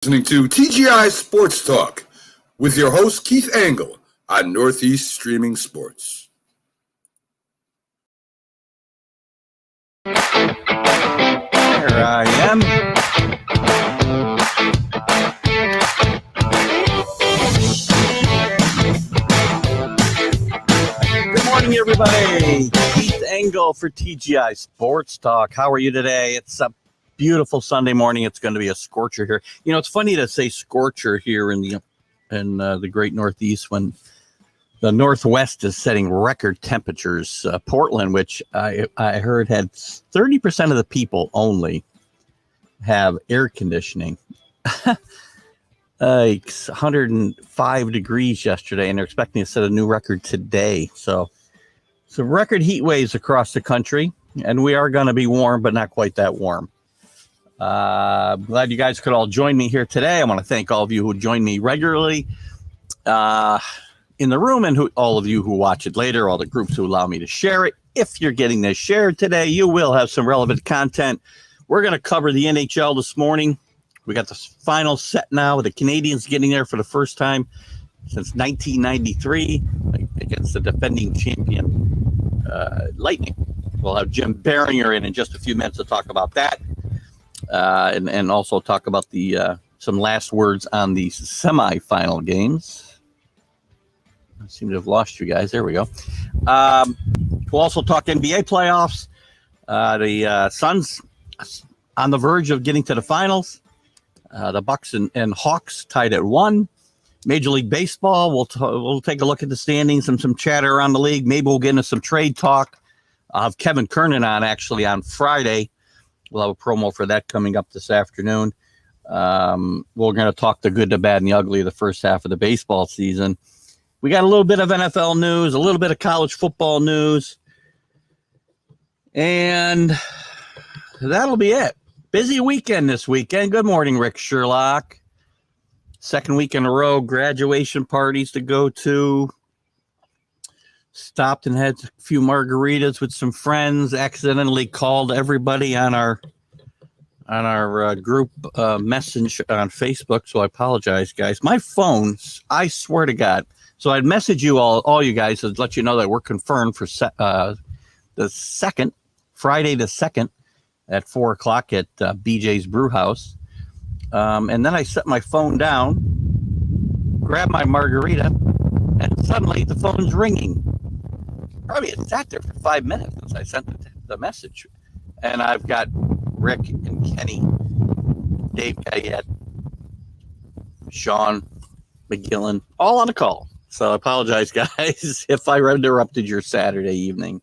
Listening to TGI Sports Talk with your host Keith Angle on Northeast Streaming Sports. Here I am. Good morning, everybody. Keith Angle for TGI Sports Talk. How are you today? It's a beautiful Sunday morning. It's going to be a scorcher here. You know, it's funny to say scorcher here in the great Northeast when the Northwest is setting record temperatures. Portland, which I heard had 30% of the people only have air conditioning. Like 105 degrees yesterday, and they're expecting to set a new record today. So some record heat waves across the country, and we are going to be warm, but not quite that warm. Glad you guys could all join me here today. I want to thank all of you who join me regularly in the room, and all of you who watch it later, all the groups who allow me to share it. If you're getting this shared today, you will have some relevant content. We're going to cover the NHL this morning. We got the final set now with the Canadians getting there for the first time since 1993 against the defending champion Lightning. We'll have Jim Beringer in just a few minutes to talk about that. And also talk about the some last words on the semifinal games. I seem to have lost you guys. There we go. We'll also talk NBA playoffs. The Suns on the verge of getting to the finals. The Bucks and Hawks tied at 1. Major League Baseball. We'll take a look at the standings and some chatter around the league. Maybe we'll get into some trade talk. I'll have Kevin Kernan on actually on Friday. We'll have a promo for that coming up this afternoon. We're going to talk the good, the bad, and the ugly of the first half of the baseball season. We got a little bit of NFL news, a little bit of college football news, and that'll be it. Busy weekend this weekend. Good morning, Rick Sherlock. Second week in a row, graduation parties to go to. Stopped and had a few margaritas with some friends. Accidentally called everybody on our group message on Facebook. So I apologize, guys. My phone, I swear to God. So I'd message you all you guys to let you know that we're confirmed for the 2nd, Friday the 2nd at 4:00 at BJ's Brew House. And then I set my phone down, grabbed my margarita, and suddenly the phone's ringing. Probably it sat there for 5 minutes since I sent the message. And I've got Rick and Kenny, Dave Guyette, Sean McGillen, all on the call. So I apologize, guys, if I interrupted your Saturday evening.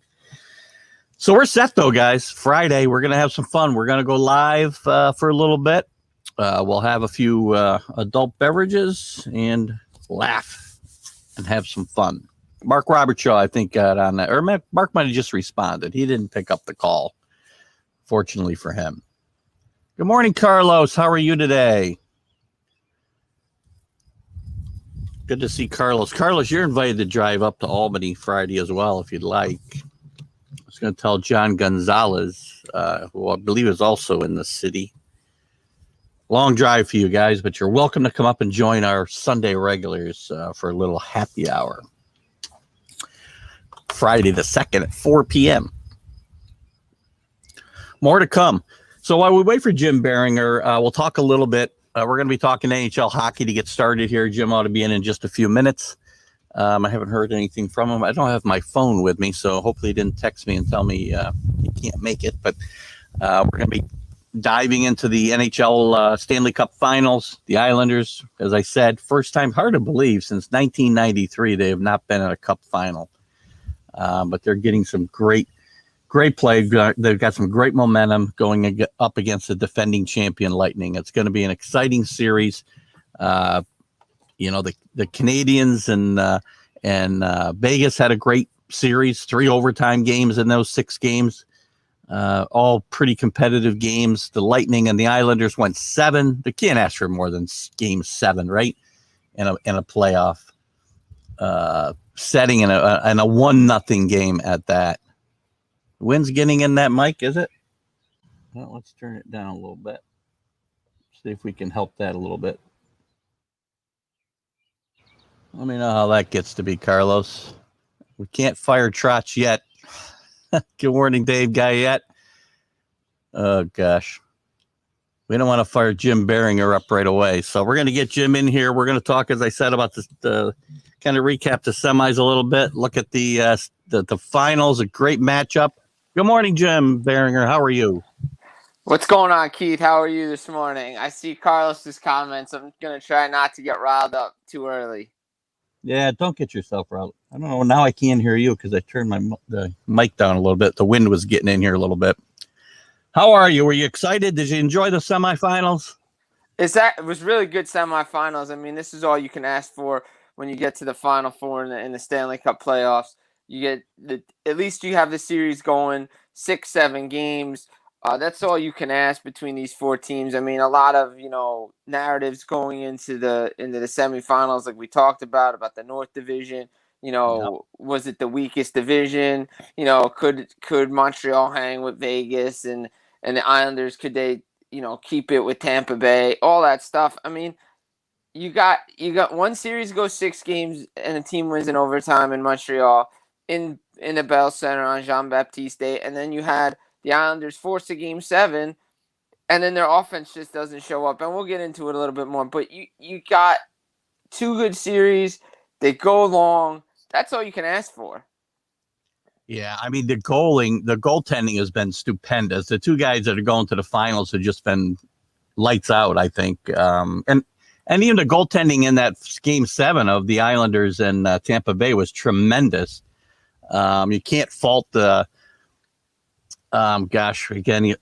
So we're set, though, guys. Friday, we're going to have some fun. We're going to go live for a little bit. We'll have a few adult beverages and laugh and have some fun. Mark Robertshaw, I think, got on that. Or Mark might have just responded. He didn't pick up the call, fortunately for him. Good morning, Carlos. How are you today? Good to see Carlos. Carlos, you're invited to drive up to Albany Friday as well, if you'd like. I was going to tell John Gonzalez, who I believe is also in the city. Long drive for you guys, but you're welcome to come up and join our Sunday regulars for a little happy hour. Friday the 2nd at 4 p.m. More to come. So while we wait for Jim Beringer, we'll talk a little bit. We're going to be talking NHL hockey to get started here. Jim ought to be in just a few minutes. I haven't heard anything from him. I don't have my phone with me, so hopefully he didn't text me and tell me he can't make it. But we're going to be diving into the NHL Stanley Cup Finals. The Islanders, as I said, first time, hard to believe, since 1993 they have not been in a Cup Final. But they're getting some great play. They've got some great momentum going up against the defending champion Lightning. It's going to be an exciting series. The Canadians and Vegas had a great series, 3 overtime games in those 6 games, all pretty competitive games. The Lightning and the Islanders went 7. They can't ask for more than game 7, right? In a playoff setting in a 1-0 game at that. Wind's getting in that mic, is it? Well, let's turn it down a little bit. See if we can help that a little bit. Let me know how that gets to be, Carlos. We can't fire Trotch yet. Good morning, Dave Guyette. Oh, gosh. We don't want to fire Jim Beringer up right away. So we're going to get Jim in here. We're going to talk, as I said, about the kind of recap the semis a little bit. Look at the finals, a great matchup. Good morning, Jim Beringer. How are you? What's going on, Keith? How are you this morning? I see Carlos's comments. I'm going to try not to get riled up too early. Yeah, don't get yourself riled. I don't know. Now I can't hear you because I turned the mic down a little bit. The wind was getting in here a little bit. How are you? Were you excited? Did you enjoy the semifinals? It was really good semifinals. I mean, this is all you can ask for when you get to the Final Four in the Stanley Cup playoffs. You get at least you have the series going 6-7 games. That's all you can ask between these four teams. I mean, a lot of narratives going into the semifinals, like we talked about the North Division. Was it the weakest division? Could Montreal hang with Vegas and the Islanders? Could they keep it with Tampa Bay? All that stuff. I mean, you got one series goes 6 games and a team wins in overtime in Montreal in the Bell Center on Jean-Baptiste Day, and then you had the Islanders force a game 7, and then their offense just doesn't show up. And we'll get into it a little bit more. But you got 2 good series. They go long. That's all you can ask for. Yeah, I mean, the goaltending has been stupendous. The 2 guys that are going to the finals have just been lights out, I think. And even the goaltending in that game 7 of the Islanders and Tampa Bay was tremendous. You can't fault the again,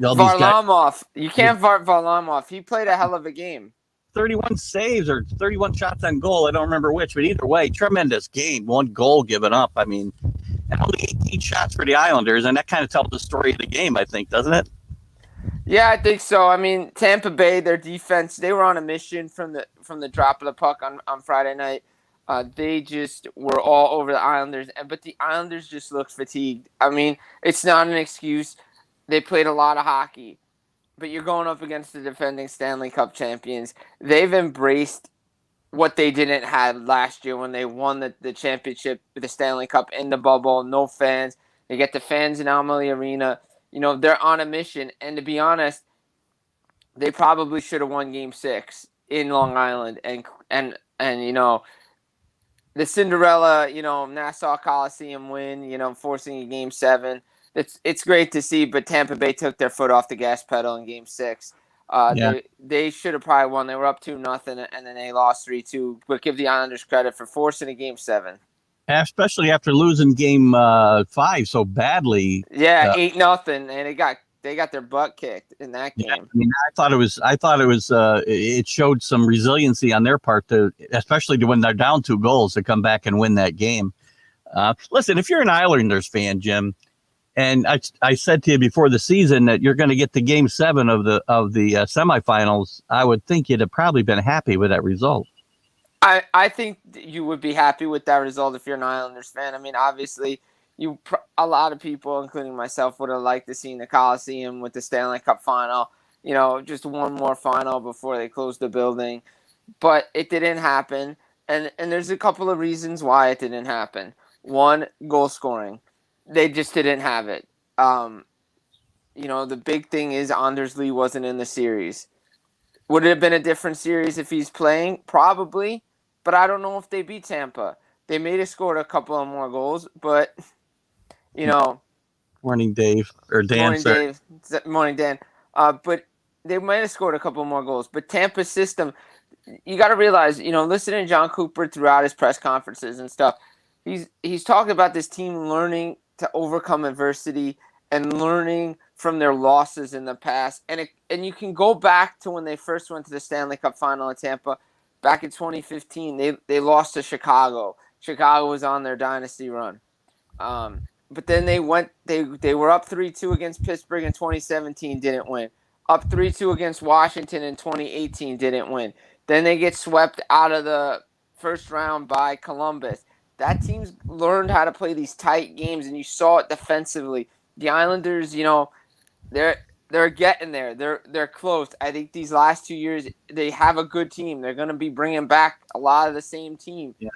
all these Varlamov. You can't fault Varlamov. He played a hell of a game. 31 saves or 31 shots on goal. I don't remember which, but either way, tremendous game. 1 goal given up. I mean, and only 18 shots for the Islanders, and that kind of tells the story of the game, I think, doesn't it? Yeah, I think so. I mean, Tampa Bay, their defense, they were on a mission from the drop of the puck on Friday night. They just were all over the Islanders, but the Islanders just looked fatigued. I mean, it's not an excuse. They played a lot of hockey, but you're going up against the defending Stanley Cup champions. They've embraced what they didn't have last year when they won the championship with the Stanley Cup in the bubble, no fans. They get the fans in Amalie Arena. They're on a mission, and to be honest, they probably should have won Game 6 in Long Island, and the Cinderella, Nassau Coliseum win, forcing a Game 7. It's great to see, but Tampa Bay took their foot off the gas pedal in Game 6. They should have probably won. They were up 2-0, and then they lost 3-2. But give the Islanders credit for forcing a Game 7. Especially after losing Game 5 so badly. Yeah, 8-0, and they got their butt kicked in that game. Yeah, I mean, I thought it was. It showed some resiliency on their part especially when they're down 2 goals, to come back and win that game. Listen, if you're an Islanders fan, Jim, and I said to you before the season that you're going to get to Game 7 of the semifinals, I would think you'd have probably been happy with that result. I think you would be happy with that result if you're an Islanders fan. I mean, obviously, a lot of people, including myself, would have liked to see the Coliseum with the Stanley Cup final. Just one more final before they closed the building, but it didn't happen. And there's a couple of reasons why it didn't happen. One, goal scoring. They just didn't have it. The big thing is Anders Lee wasn't in the series. Would it have been a different series if he's playing? Probably. But I don't know if they beat Tampa. They may have scored a couple of more goals, but, Morning, Dave. Or Dan. Morning, Dave. Morning, Dan. But they might have scored a couple more goals. But Tampa's system, you got to realize, listening to John Cooper throughout his press conferences and stuff, he's talking about this team learning to overcome adversity and learning from their losses in the past. And you can go back to when they first went to the Stanley Cup final in Tampa back in 2015. They lost to Chicago. Chicago was on their dynasty run. But then they were up 3-2 against Pittsburgh in 2017, didn't win. Up 3-2 against Washington in 2018, didn't win. Then they get swept out of the first round by Columbus. That team's learned how to play these tight games, and you saw it defensively. The Islanders, they're getting there. They're close. I think these last 2 years they have a good team. They're going to be bringing back a lot of the same team. Yeah.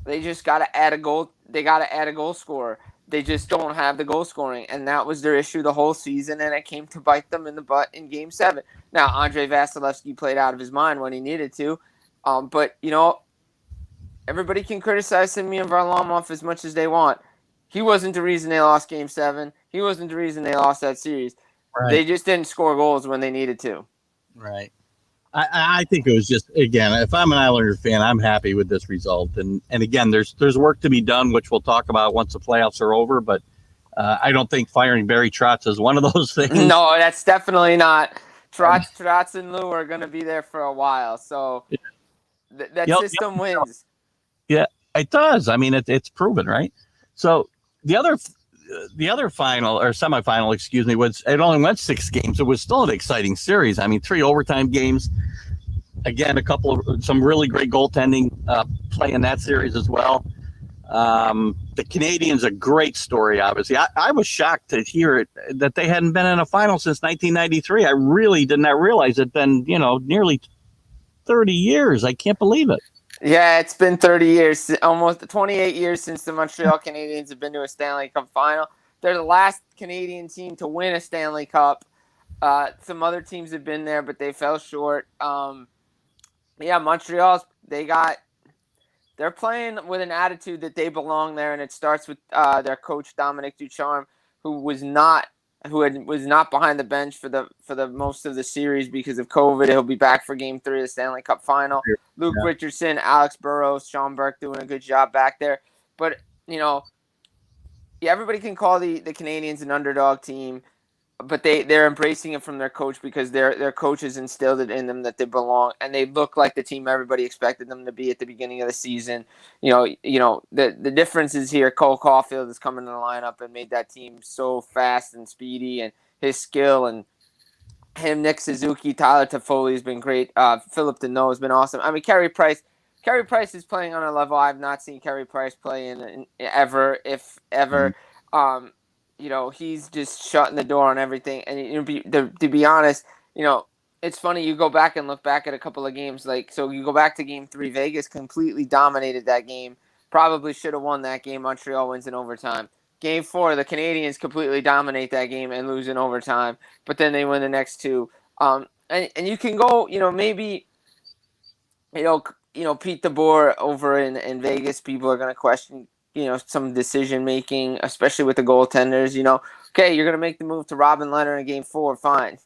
They just got to add a goal. They got to add a goal scorer. They just don't have the goal scoring, and that was their issue the whole season, and it came to bite them in the butt in Game 7. Now, Andrei Vasilevsky played out of his mind when he needed to, but, everybody can criticize Semyon Varlamov as much as they want. He wasn't the reason they lost Game 7. He wasn't the reason they lost that series. Right. They just didn't score goals when they needed to. Right. I think it was just, again, if I'm an Islanders fan, I'm happy with this result. And again, there's work to be done, which we'll talk about once the playoffs are over. But I don't think firing Barry Trotz is one of those things. No, that's definitely not. Trotz and Lou are going to be there for a while. So that system wins. Yeah, it does. I mean, it's proven, right? So the other final or semifinal, was it only went 6 games. It was still an exciting series. I mean, 3 overtime games. Again, some really great goaltending play in that series as well. The Canadiens, a great story, obviously. I was shocked to hear that they hadn't been in a final since 1993. I really did not realize it'd been, nearly 30 years. I can't believe it. Yeah, it's been 30 years, almost 28 years since the Montreal Canadiens have been to a Stanley Cup final. They're the last Canadian team to win a Stanley Cup. Some other teams have been there, but they fell short. Montreal, they're playing with an attitude that they belong there, and it starts with their coach Dominic Ducharme, who was not behind the bench for the most of the series because of COVID. He'll be back for Game 3 of the Stanley Cup final. Luke Richardson, Alex Burrows, Sean Burke doing a good job back there. But, everybody can call the Canadiens an underdog team, but they're embracing it from their coach because their coach has instilled it in them that they belong, and they look like the team everybody expected them to be at the beginning of the season. The difference is here. Cole Caulfield has come in the lineup and made that team so fast and speedy, and his skill and him, Nick Suzuki, Tyler Toffoli has been great. Philip Deneau has been awesome. I mean, Carey Price is playing on a level I've not seen Carey Price play in ever, if ever. He's just shutting the door on everything. And to be honest, it's funny. You go back and look back at a couple of games. So you go back to Game 3. Vegas completely dominated that game. Probably should have won that game. Montreal wins in overtime. Game 4, the Canadiens completely dominate that game and lose in overtime. But then they win the next 2. And you can go, maybe, Pete DeBoer over in Vegas. People are going to question some decision making, especially with the goaltenders. Okay, you're gonna make the move to Robin Leonard in Game 4, fine.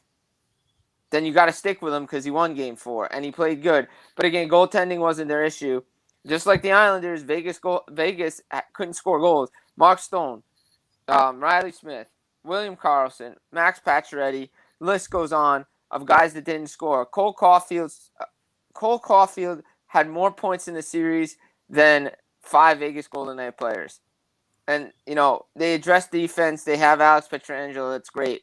Then you got to stick with him because he won Game 4 and he played good. But again, goaltending wasn't their issue. Just like the Islanders, Vegas couldn't score goals. Mark Stone, Riley Smith, William Karlsson, Max Pacioretty, list goes on of guys that didn't score. Cole Caulfield had more points in the series than 5 Vegas Golden Knight players. And, they address defense. They have Alex Pietrangelo. That's great.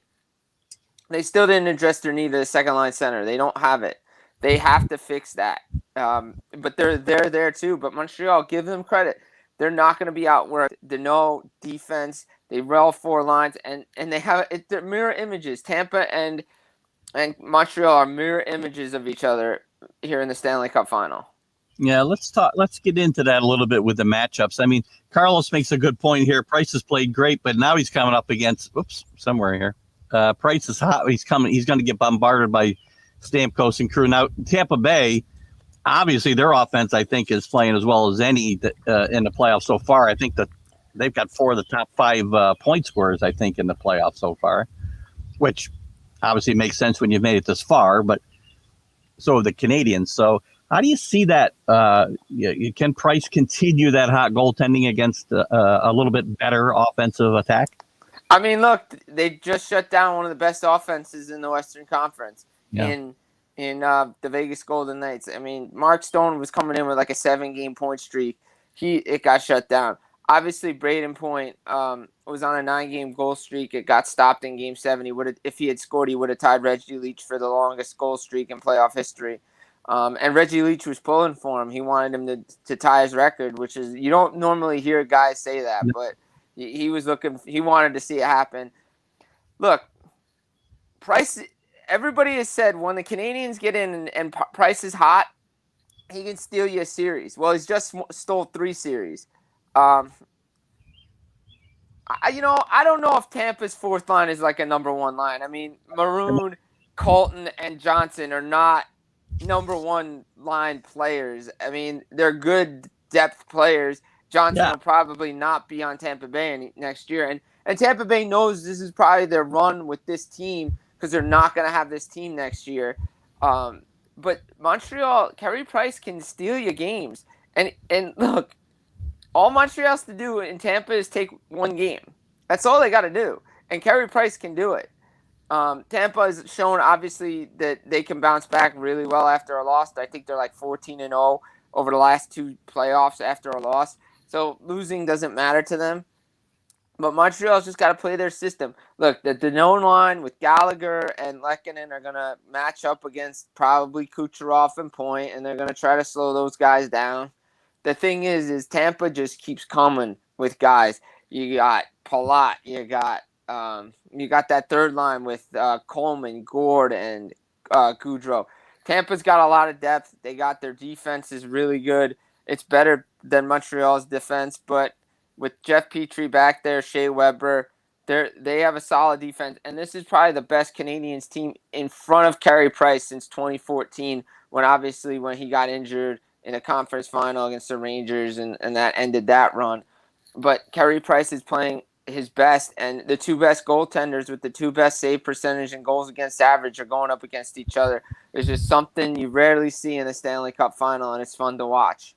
They still didn't address their need at a second-line center. They don't have it. They have to fix that. But they're there too. But Montreal, give them credit. They're not going to be outworked. Deneau, defense. They roll 4 lines. And they have they're mirror images. Tampa and Montreal are mirror images of each other here in the Stanley Cup final. Yeah, let's get into that a little bit with the matchups. I mean, Carlos makes a good point here. Price has played great, but now he's coming up against somewhere here. Price is hot. He's going to get bombarded by Stamkos and crew. Now, Tampa Bay, obviously their offense, I think, is playing as well as any in the playoffs so far. I think that they've got 4 of the top 5 point scorers, I think, in the playoffs so far, which obviously makes sense when you've made it this far, but so have the Canadiens. So how do you see that? Can Price continue that hot goaltending against a little bit better offensive attack? I mean, look, they just shut down one of the best offenses in the Western Conference in the Vegas Golden Knights. I mean, Mark Stone was coming in with like a 7-game point streak. It got shut down. Obviously, Braden Point was on a 9-game goal streak. It got stopped in Game 7. If he had scored, he would have tied Reggie Leach for the longest goal streak in playoff history. And Reggie Leach was pulling for him. He wanted him to tie his record, which is, you don't normally hear guys say that, but he was looking. He wanted to see it happen. Look, Price, everybody has said when the Canadians get in and Price is hot, he can steal you a series. Well, he's just stole 3 series. I don't know if Tampa's fourth line is like a number 1 line. I mean, Maroon, Colton, and Johnson are not number 1 line players. I mean, they're good depth players. Johnson will probably not be on Tampa Bay next year. And Tampa Bay knows this is probably their run with this team because they're not going to have this team next year. But Montreal, Carey Price can steal you games. And look, all Montreal has to do in Tampa is take 1 game. That's all they got to do. And Carey Price can do it. Tampa has shown, obviously, that they can bounce back really well after a loss. I think they're like 14-0 over the last 2 playoffs after a loss. So losing doesn't matter to them. But Montreal's just got to play their system. Look, the Danone line with Gallagher and Lehkonen are going to match up against probably Kucherov and Point, and they're going to try to slow those guys down. The thing is Tampa just keeps coming with guys. You got Palat, you got that third line with Coleman, Gord, and Goudreau. Tampa's got a lot of depth. They got their defense is really good. It's better than Montreal's defense, but with Jeff Petrie back there, Shea Weber, they have a solid defense. And this is probably the best Canadians team in front of Carey Price since 2014, when he got injured in a conference final against the Rangers, and that ended that run. But Carey Price is playing his best, and the 2 best goaltenders with the 2 best save percentage and goals against average are going up against each other. It's just something you rarely see in the Stanley Cup final, and it's fun to watch.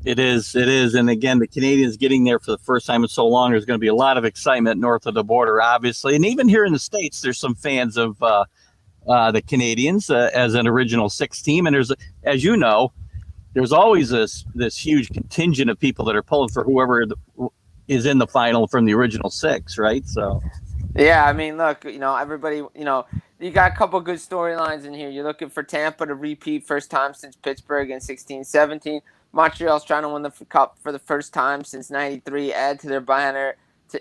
It is. And again, the Canadians getting there for the first time in so long, there's going to be a lot of excitement north of the border, obviously. And even here in the States, there's some fans of the Canadians as an original 6 team. And there's, as you know, there's always this huge contingent of people that are pulling for whoever is in the final from the original 6, right? So, yeah, I mean, look, everybody, you got a couple good storylines in here. You're looking for Tampa to repeat first time since Pittsburgh in 16-17. Montreal's trying to win the cup for the first time since '93. Add to their banner,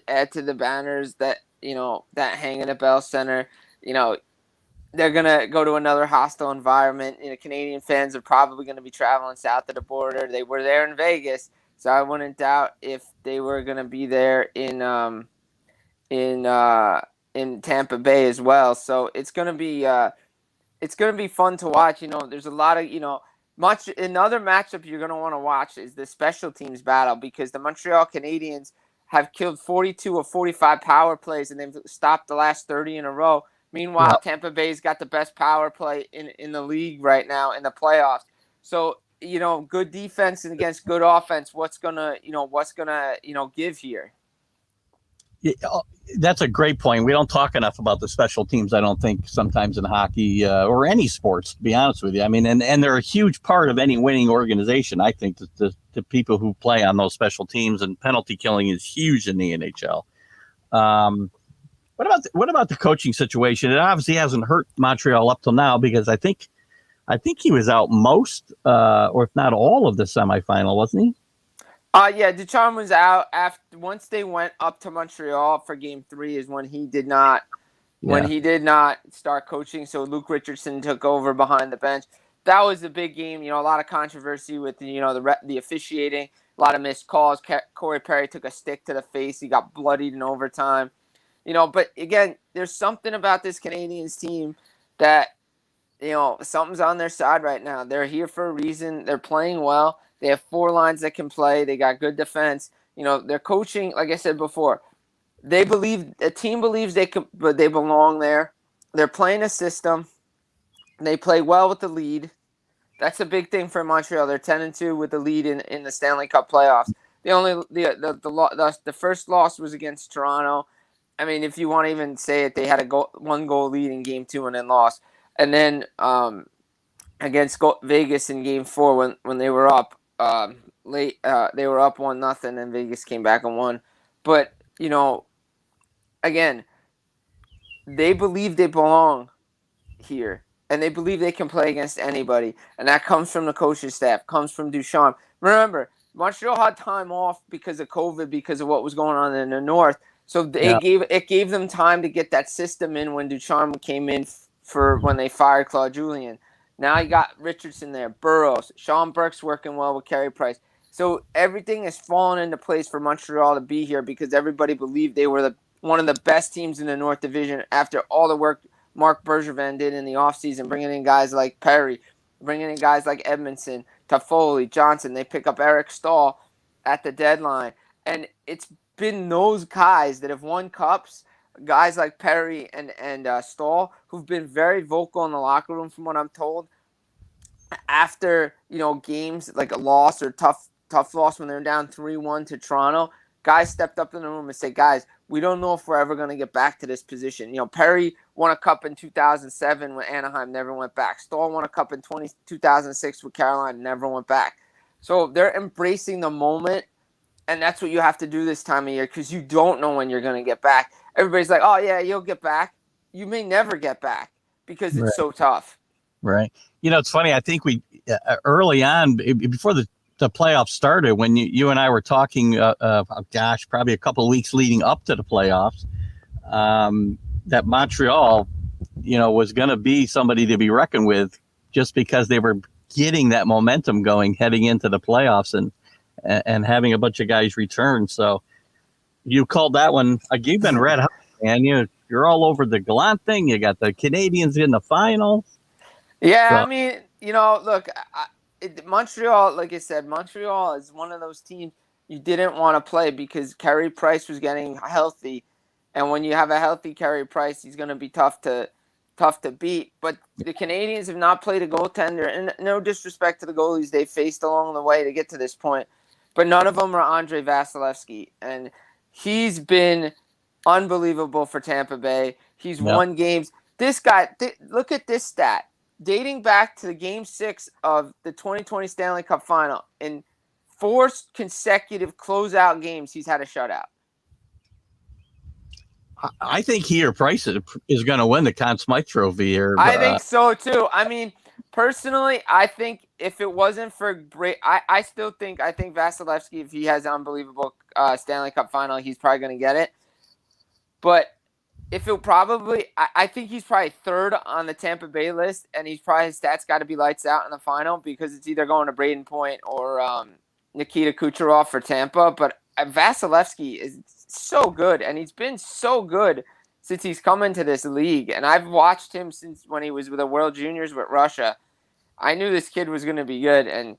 add to the banners that hang in the Bell Center. They're gonna go to another hostile environment. Canadian fans are probably gonna be traveling south of the border. They were there in Vegas, so I wouldn't doubt if they were gonna be there in Tampa Bay as well. So it's gonna be fun to watch. There's a lot of another matchup you're going to want to watch is the special teams battle, because the Montreal Canadiens have killed 42 of 45 power plays, and they've stopped the last 30 in a row. Meanwhile, Tampa Bay's got the best power play in the league right now in the playoffs. So, good defense against good offense. What's gonna give here? Yeah, that's a great point. We don't talk enough about the special teams, I don't think, sometimes in hockey or any sports, to be honest with you. I mean, and they're a huge part of any winning organization. I think that the people who play on those special teams, and penalty killing is huge in the NHL. What about the coaching situation? It obviously hasn't hurt Montreal up till now, because I think he was out most, or if not all, of the semifinal, wasn't he? Yeah, Ducharme was out once they went up to Montreal for Game 3 is when he did not start coaching. So Luke Richardson took over behind the bench. That was a big game. A lot of controversy with the officiating, a lot of missed calls. Corey Perry took a stick to the face. He got bloodied in overtime. But again, there's something about this Canadians team that something's on their side right now. They're here for a reason. They're playing well. They have 4 lines that can play. They got good defense. They're coaching, like I said before. The team believes they belong there. They're playing a system. They play well with the lead. That's a big thing for Montreal. They're 10-2 with the lead in the Stanley Cup playoffs. The first loss was against Toronto. I mean, if you want to even say it, they had a 1-goal lead in Game 2 and then lost. And then against Vegas in Game 4 when they were up late, they were up 1-0, and Vegas came back and won. But again, they believe they belong here, and they believe they can play against anybody, and that comes from the coaching staff, comes from Ducharme. Remember, Montreal had time off because of COVID, because of what was going on in the North. So it gave them time to get that system in when Ducharme came in for when they fired Claude Julien. Now you got Richardson there, Burroughs, Sean Burke's working well with Carey Price. So everything is falling into place for Montreal to be here because everybody believed they were one of the best teams in the North Division after all the work Marc Bergevin did in the offseason, bringing in guys like Perry, bringing in guys like Edmondson, Toffoli, Johnson. They pick up Eric Stahl at the deadline. And it's been those guys that have won cups, guys like Perry and Stahl, who've been very vocal in the locker room from what I'm told. After, games like a loss or tough loss when they're down 3-1 to Toronto, guys stepped up in the room and said, guys, we don't know if we're ever going to get back to this position. Perry won a cup in 2007 when Anaheim never went back. Stahl won a cup in 2006 with Carolina, never went back. So they're embracing the moment, and that's what you have to do this time of year because you don't know when you're going to get back. Everybody's like, oh, yeah, you'll get back. You may never get back because it's so tough. Right. It's funny. I think we early on, before the playoffs started, when you and I were talking, probably a couple of weeks leading up to the playoffs, that Montreal, was going to be somebody to be reckoned with just because they were getting that momentum going heading into the playoffs and having a bunch of guys return. So you called that one. You've been red hot, man. You're all over the Gallant thing. You got the Canadians in the final. Yeah, so. I mean, look, Montreal, like I said, Montreal is one of those teams you didn't want to play because Carey Price was getting healthy. And when you have a healthy Carey Price, he's going to be tough to beat. But the Canadians have not played a goaltender, and no disrespect to the goalies they faced along the way to get to this point. But none of them are Andrei Vasilevsky. And he's been unbelievable for Tampa Bay. He's won games. This guy, look at this stat. Dating back to the Game 6 of the 2020 Stanley Cup Final, in 4 consecutive closeout games, he's had a shutout. I think he or Price is going to win the Conn Smythe Trophy. I think so, too. I mean, personally, I think if it wasn't for I think Vasilevsky, if he has an unbelievable Stanley Cup Final, he's probably going to get it. But I think he's probably third on the Tampa Bay list, and his stats got to be lights out in the final because it's either going to Braden Point or Nikita Kucherov for Tampa. But Vasilevsky is so good, and he's been so good since he's come into this league. And I've watched him since when he was with the World Juniors with Russia. I knew this kid was going to be good, and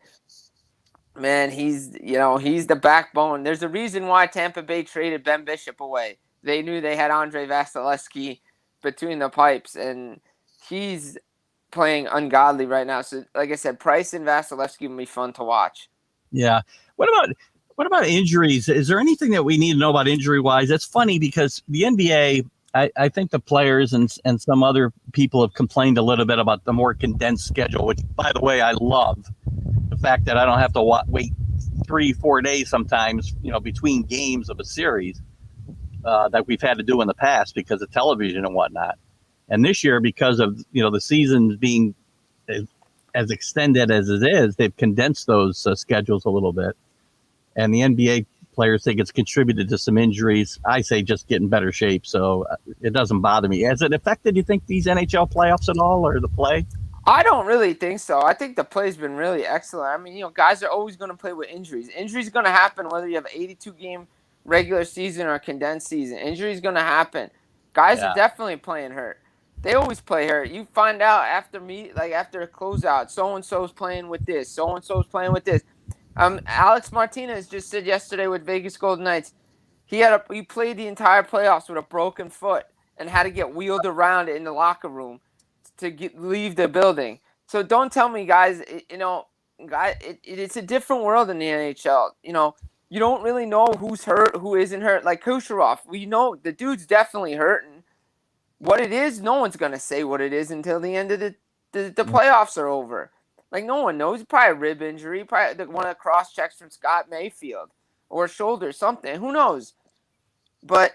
man, he's the backbone. There's a reason why Tampa Bay traded Ben Bishop away. They knew they had Andrei Vasilevsky between the pipes, and he's playing ungodly right now. So, like I said, Price and Vasilevsky will be fun to watch. Yeah. What about injuries? Is there anything that we need to know about injury-wise? It's funny because the NBA, I think the players and some other people have complained a little bit about the more condensed schedule, which, by the way, I love. The fact that I don't have to wait 3-4 days sometimes, between games of a series. That we've had to do in the past because of television and whatnot. And this year, because of, the seasons being as extended as it is, they've condensed those schedules a little bit. And the NBA players think it's contributed to some injuries. I say just get in better shape. So it doesn't bother me. Has it affected, you think, these NHL playoffs at all or the play? I don't really think so. I think the play's been really excellent. I mean, guys are always going to play with injuries. Injuries are going to happen whether you have an 82-game regular season or condensed season. Injury is going to happen. Guys are definitely playing hurt. They always play hurt. You find out after a closeout, so-and-so's playing with this, so-and-so's playing with this. Alex Martinez just said yesterday with Vegas Golden Knights, he played the entire playoffs with a broken foot and had to get wheeled around in the locker room to leave the building. So don't tell me, guys, it's a different world in the NHL. You don't really know who's hurt, who isn't hurt. Like Kucherov, we know the dude's definitely hurting. What it is, no one's going to say what it is until the end of the playoffs are over. Like, no one knows. Probably a rib injury, probably one of the cross-checks from Scott Mayfield, or a shoulder, something. Who knows? But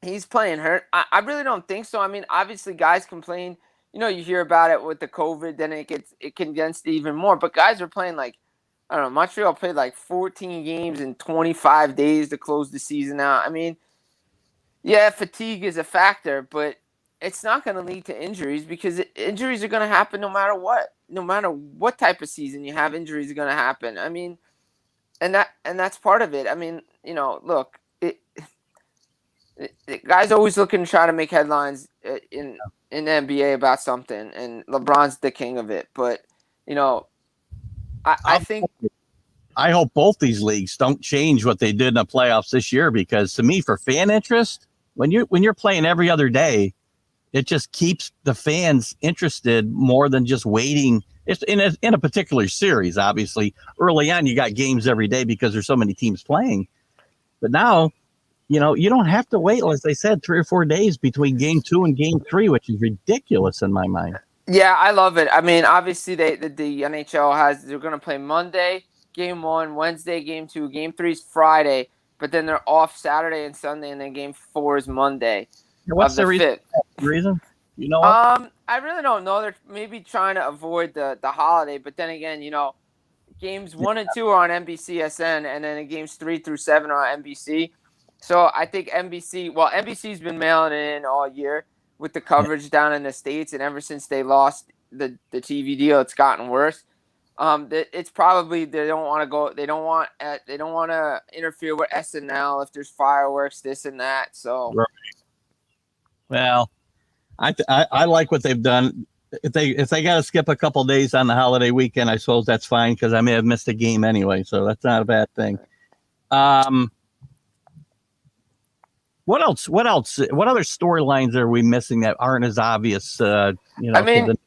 he's playing hurt. I really don't think so. I mean, obviously, guys complain. You hear about it with the COVID, then it condensed even more. But guys are playing I don't know, Montreal played 14 games in 25 days to close the season out. I mean, Yeah, fatigue is a factor, but it's not going to lead to injuries because injuries are going to happen no matter what. No matter what type of season you have, injuries are going to happen. I mean, and that's part of it. I mean, look, guys always looking to try to make headlines in the NBA about something, and LeBron's the king of it. But you know, I think I hope both these leagues don't change what they did in the playoffs this year, because to me, for fan interest, when you're playing every other day, it just keeps the fans interested more than just waiting. It's in a particular series. Obviously, early on, you got games every day because there's so many teams playing. But now, you don't have to wait, as they said, 3 or 4 days between game 2 and game 3, which is ridiculous in my mind. Yeah, I love it. I mean, obviously, the NHL they're going to play Monday, game 1, Wednesday, game 2, game 3 is Friday, but then they're off Saturday and Sunday, and then game 4 is Monday. What's the reason? 5th. Reason? I really don't know. They're maybe trying to avoid the holiday, but then again, games 1 and 2 are on NBCSN, and then games 3 through 7 are on NBC. So I think NBC's been mailing it in all year with the coverage down in the States, and ever since they lost the TV deal, it's gotten worse. It's probably they don't want to interfere with SNL if there's fireworks, this and that. So, right. Well, I like what they've done. If they got to skip a couple days on the holiday weekend, I suppose that's fine, because I may have missed a game anyway, so that's not a bad thing. What else? What other storylines are we missing that aren't as obvious? I mean,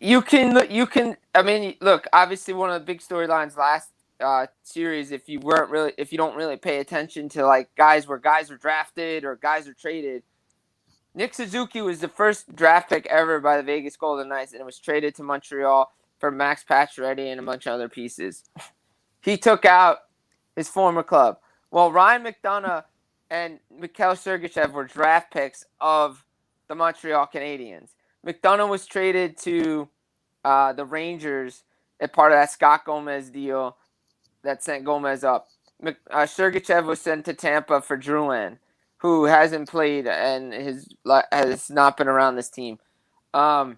you can. I mean, look. Obviously, one of the big storylines last series, if you don't really pay attention to like guys were drafted or guys are traded. Nick Suzuki was the first draft pick ever by the Vegas Golden Knights, and it was traded to Montreal for Max Pacioretty and a bunch of other pieces. He took out his former club. Well, Ryan McDonough and Mikhail Sergachev were draft picks of the Montreal Canadiens. McDonough was traded to the Rangers as part of that Scott Gomez deal that sent Gomez up. Sergachev was sent to Tampa for Drouin, who hasn't played and has not been around this team. So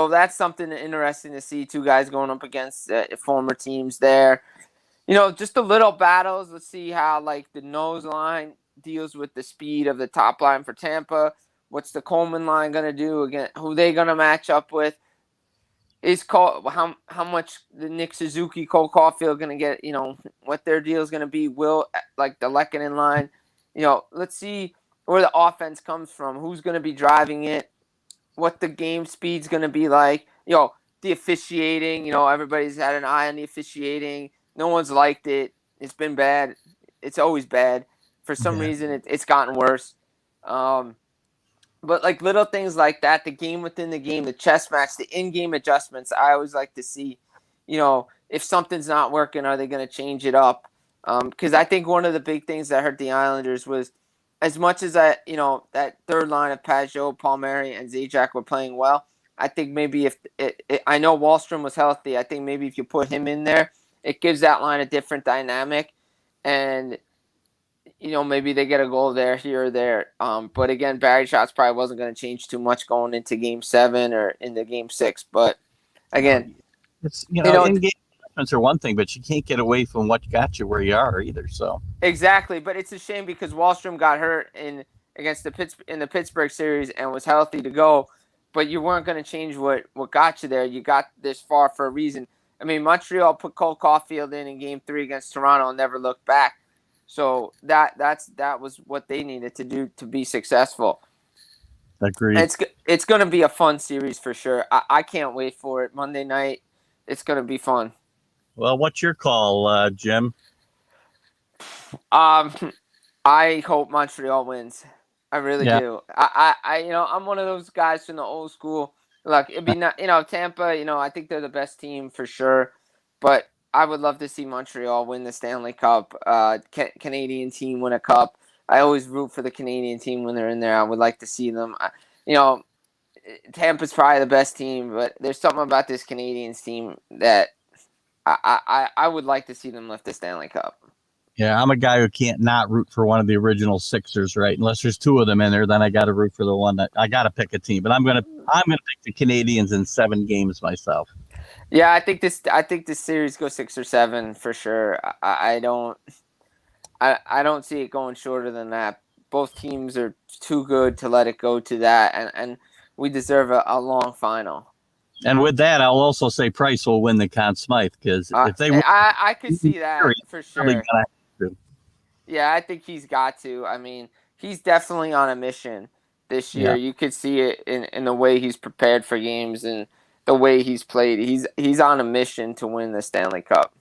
that's something interesting to see, two guys going up against former teams there. Just the little battles. Let's see how like the nose line deals with the speed of the top line for Tampa. What's the Coleman line going to do again? Who they going to match up with? How much the Nick Suzuki, Cole Caulfield going to get? What their deal is going to be. Will like the Lehkonen line? Let's see where the offense comes from. Who's going to be driving it? What the game speed's going to be like? The officiating. Everybody's had an eye on the officiating. No one's liked it. It's been bad. It's always bad. For some reason, it's gotten worse. But like little things like that, the game within the game, the chess match, the in-game adjustments, I always like to see, if something's not working, are they going to change it up? Because I think one of the big things that hurt the Islanders was, as much as that third line of Pajot, Palmieri, and Zajac were playing well, I think maybe I know Wallstrom was healthy. I think maybe if you put him in there, it gives that line a different dynamic, and maybe they get a goal there, here or there. But again, Barry Trotz probably wasn't going to change too much going into Game 7 or into Game 6. But again, it's in-game adjustments are one thing, but you can't get away from what got you where you are either. So exactly, but it's a shame because Wallstrom got hurt in the Pittsburgh series and was healthy to go. But you weren't going to change what got you there. You got this far for a reason. I mean, Montreal put Cole Caulfield in Game 3 against Toronto and never looked back. So that was what they needed to do to be successful. Agreed. It's going to be a fun series for sure. I can't wait for it. Monday night, it's going to be fun. Well, what's your call, Jim? I hope Montreal wins. I really do. I'm one of those guys from the old school. Look, it'd be not, Tampa. I think they're the best team for sure, but I would love to see Montreal win the Stanley Cup. Canadian team win a cup. I always root for the Canadian team when they're in there. I would like to see them. Tampa's probably the best team, but there's something about this Canadians team that I would like to see them lift the Stanley Cup. Yeah, I'm a guy who can't not root for one of the original Sixers, right? Unless there's two of them in there, then I got to root for the one that I got to pick a team. But I'm gonna pick the Canadians in 7 games myself. Yeah, I think this series goes 6 or 7 for sure. I don't see it going shorter than that. Both teams are too good to let it go to that, and we deserve a long final. And with that, I'll also say Price will win the Conn Smythe because if they win I could the see that series, for probably sure. gonna have to. Yeah, I think he's got to. I mean, he's definitely on a mission this year. Yeah. You could see it in the way he's prepared for games and the way he's played. He's on a mission to win the Stanley Cup.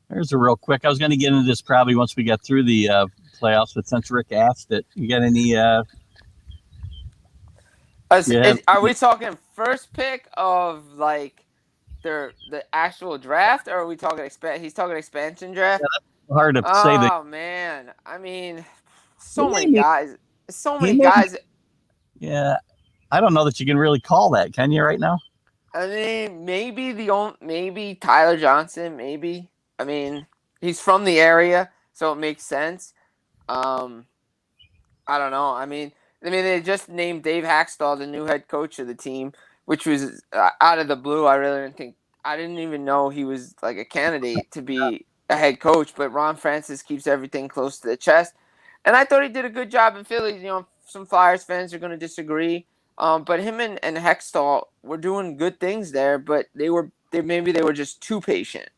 There's a real quick. I was going to get into this probably once we get through the playoffs, but since Rick asked it, you got any? Yeah. Are we talking first pick of like the actual draft, or are we talking He's talking expansion draft. Hard to say that. Oh man, I mean, He so many may- guys. Yeah, I don't know that you can really call that, can you? Right now. I mean, maybe Tyler Johnson, maybe. I mean, he's from the area, so it makes sense. I don't know. I mean, they just named Dave Hackstall the new head coach of the team, which was out of the blue. I didn't even know he was like a candidate to be a head coach. But Ron Francis keeps everything close to the chest, and I thought he did a good job in Philly. You know, some Flyers fans are going to disagree, but him and Hextall were doing good things there. But maybe they were just too patient.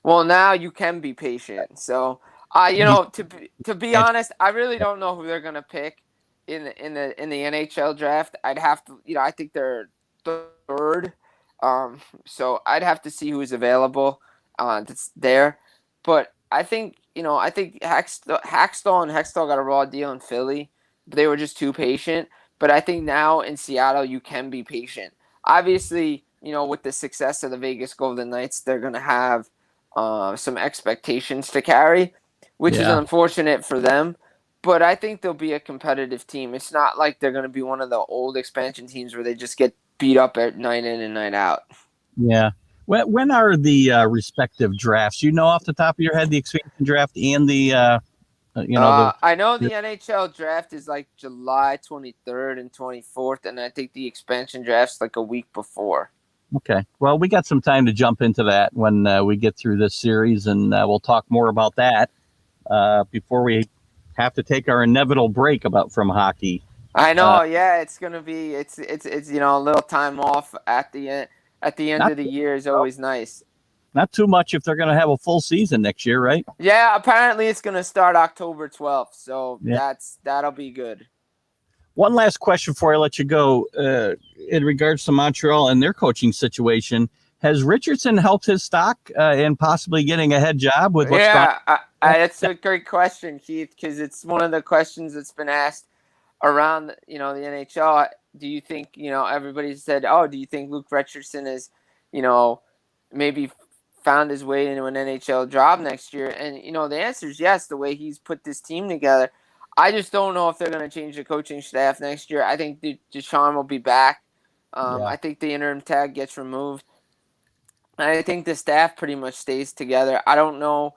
Well, now you can be patient. So, to be honest, I really don't know who they're going to pick in the NHL draft. I'd have to, I think they're third. So I'd have to see who is available that's there. But I think Hackstall and Hextall got a raw deal in Philly. But they were just too patient. But I think now in Seattle you can be patient. Obviously, with the success of the Vegas Golden Knights, they're going to have some expectations to carry, which is unfortunate for them. But I think they'll be a competitive team. It's not like they're going to be one of the old expansion teams where they just get beat up at night in and night out. Yeah. When are the respective drafts? You know off the top of your head the expansion draft and the I know the NHL draft is like July 23rd and 24th, and I think the expansion draft's like a week before. Okay. Well, we got some time to jump into that when we get through this series, and we'll talk more about that before we have to take our inevitable break from hockey. I know. Yeah, it's gonna be it's a little time off at the end of the year is always nice. Not too much if they're going to have a full season next year, right? Yeah, apparently it's going to start October 12th, so that'll be good. One last question before I let you go. In regards to Montreal and their coaching situation, has Richardson helped his stock in possibly getting a head job with what's going on? That's a great question, Keith, because it's one of the questions that's been asked around the NHL. Do you think, everybody said, do you think Luke Richardson is, maybe found his way into an NHL job next year? And, the answer is yes, the way he's put this team together. I just don't know if they're going to change the coaching staff next year. I think Deshaun will be back. I think the interim tag gets removed. And I think the staff pretty much stays together. I don't know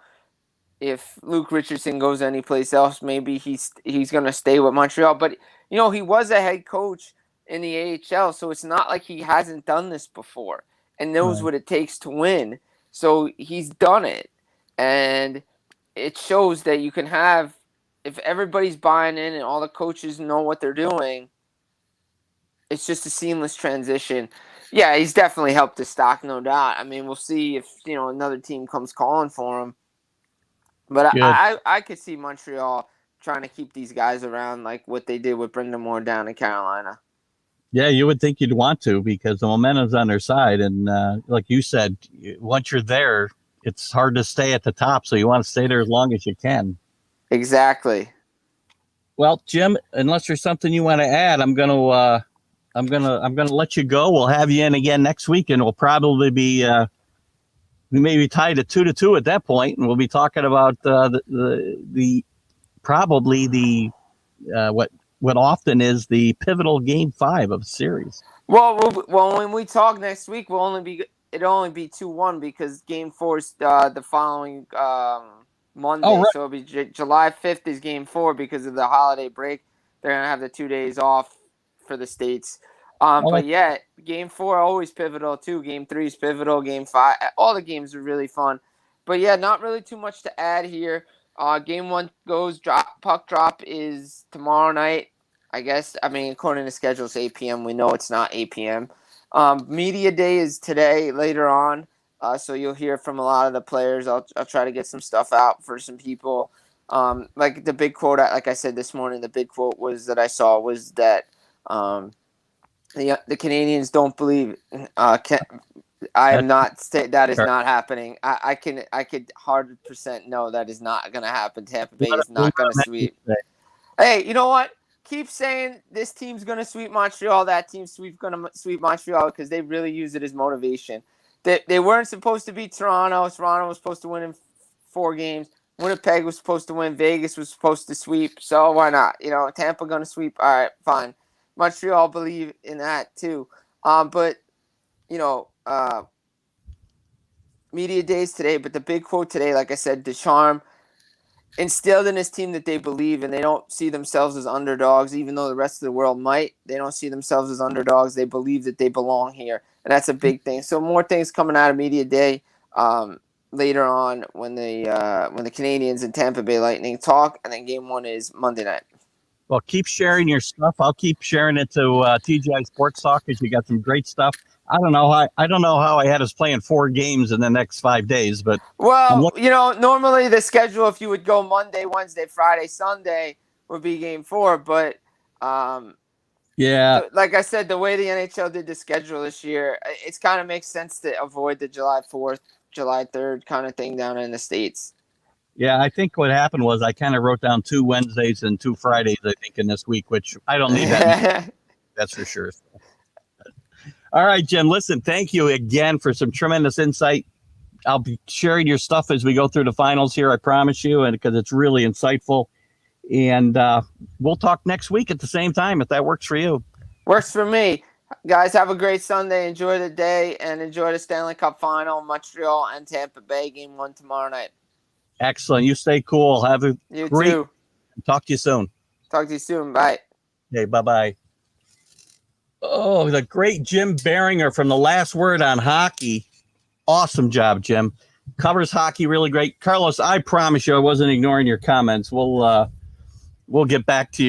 if Luke Richardson goes anyplace else. Maybe he's going to stay with Montreal. But, he was a head coach in the AHL, so it's not like he hasn't done this before and knows what it takes to win. So he's done it. And it shows that you can have, if everybody's buying in and all the coaches know what they're doing, it's just a seamless transition. Yeah, he's definitely helped his stock, no doubt. I mean, we'll see if, another team comes calling for him. But I could see Montreal trying to keep these guys around like what they did with Brendan Moore down in Carolina. Yeah, you would think you'd want to because the momentum's on their side. And like you said, once you're there, it's hard to stay at the top. So you want to stay there as long as you can. Exactly. Well, Jim, unless there's something you want to add, I'm gonna let you go. We'll have you in again next week, and we'll probably be we may be tied at 2-2 at that point, and we'll be talking about what often is the pivotal Game 5 of the series. Well, when we talk next week, it'll only be 2-1 because Game 4 is the following Monday. Oh, right. So it'll be July 5th is Game 4 because of the holiday break. They're gonna have the 2 days off for the states. But yeah, Game 4 always pivotal too. Game 3 is pivotal. Game 5, all the games are really fun. But yeah, not really too much to add here. Game 1 puck drop is tomorrow night. I guess. I mean, according to schedule, it's 8 p.m. We know it's not 8 p.m. Media day is today, later on. So you'll hear from a lot of the players. I'll try to get some stuff out for some people. Like the big quote, like I said this morning, the big quote that I saw was that the Canadians don't believe. I am not. That is not happening. I could 100% know that is not going to happen. Tampa Bay is not going to sweep. Hey, you know what? Keep saying this team's going to sweep Montreal. That team's going to sweep Montreal because they really use it as motivation. They weren't supposed to beat Toronto. Toronto was supposed to win in 4 games. Winnipeg was supposed to win. Vegas was supposed to sweep. So why not? Tampa going to sweep. All right, fine. Montreal believe in that too. But media days today. But the big quote today, like I said, Deschamps instilled in his team that they believe and they don't see themselves as underdogs, even though the rest of the world might. They don't see themselves as underdogs. They believe that they belong here, and that's a big thing. So more things coming out of media day later on when the Canadians and Tampa Bay Lightning talk, and then Game 1 is Monday night. Well, keep sharing your stuff. I'll keep sharing it to TGI Sports Talk because you got some great stuff. I don't know how I had us playing 4 games in the next 5 days, but normally the schedule, if you would go Monday, Wednesday, Friday, Sunday, would be Game 4. But yeah, like I said, the way the NHL did the schedule this year, it kind of makes sense to avoid the July 4th, July 3rd kind of thing down in the States. Yeah, I think what happened was I kind of wrote down 2 Wednesdays and 2 Fridays, I think, in this week, which I don't need that. That's for sure. All right, Jim, listen, thank you again for some tremendous insight. I'll be sharing your stuff as we go through the finals here, I promise you, and because it's really insightful. And we'll talk next week at the same time, if that works for you. Works for me. Guys, have a great Sunday. Enjoy the day and enjoy the Stanley Cup final, Montreal and Tampa Bay, Game 1 tomorrow night. Excellent. You stay cool. Have a great. Too. Talk to you soon. Talk to you soon. Bye. Okay, bye-bye. Oh, the great Jim Beringer from The Last Word on Hockey. Awesome job, Jim. Covers hockey really great. Carlos, I promise you I wasn't ignoring your comments. We'll get back to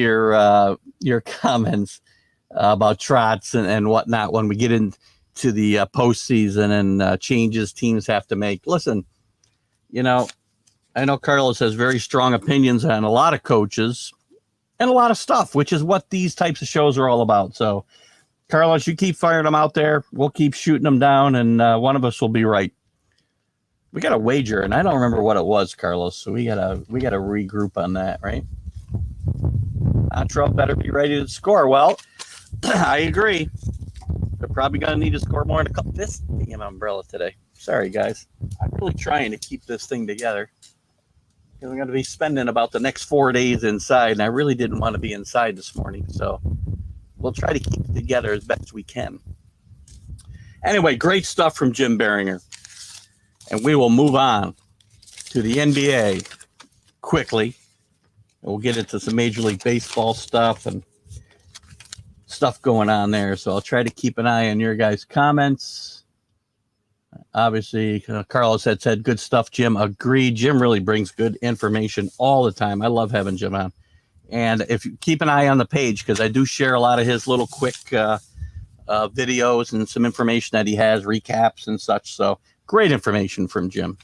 your comments about Trotz and whatnot when we get into the postseason and changes teams have to make. Listen, I know Carlos has very strong opinions on a lot of coaches and a lot of stuff, which is what these types of shows are all about. So, Carlos, you keep firing them out there. We'll keep shooting them down, and one of us will be right. We got a wager, and I don't remember what it was, Carlos. So we gotta regroup on that, right? Montreal better be ready to score. Well, I agree. They're probably gonna need to score more in a couple. This damn umbrella today. Sorry, guys. I'm really trying to keep this thing together. I'm going to be spending about the next 4 days inside, and I really didn't want to be inside this morning, so we'll try to keep it together as best we can. Anyway, great stuff from Jim Beringer, and we will move on to the NBA quickly. We'll get into some Major League Baseball stuff and stuff going on there, so I'll try to keep an eye on your guys' comments. Obviously, Carlos had said good stuff. Jim agreed. Jim really brings good information all the time. I love having Jim on. And if you keep an eye on the page, because I do share a lot of his little quick videos and some information that he has, recaps and such. So great information from Jim.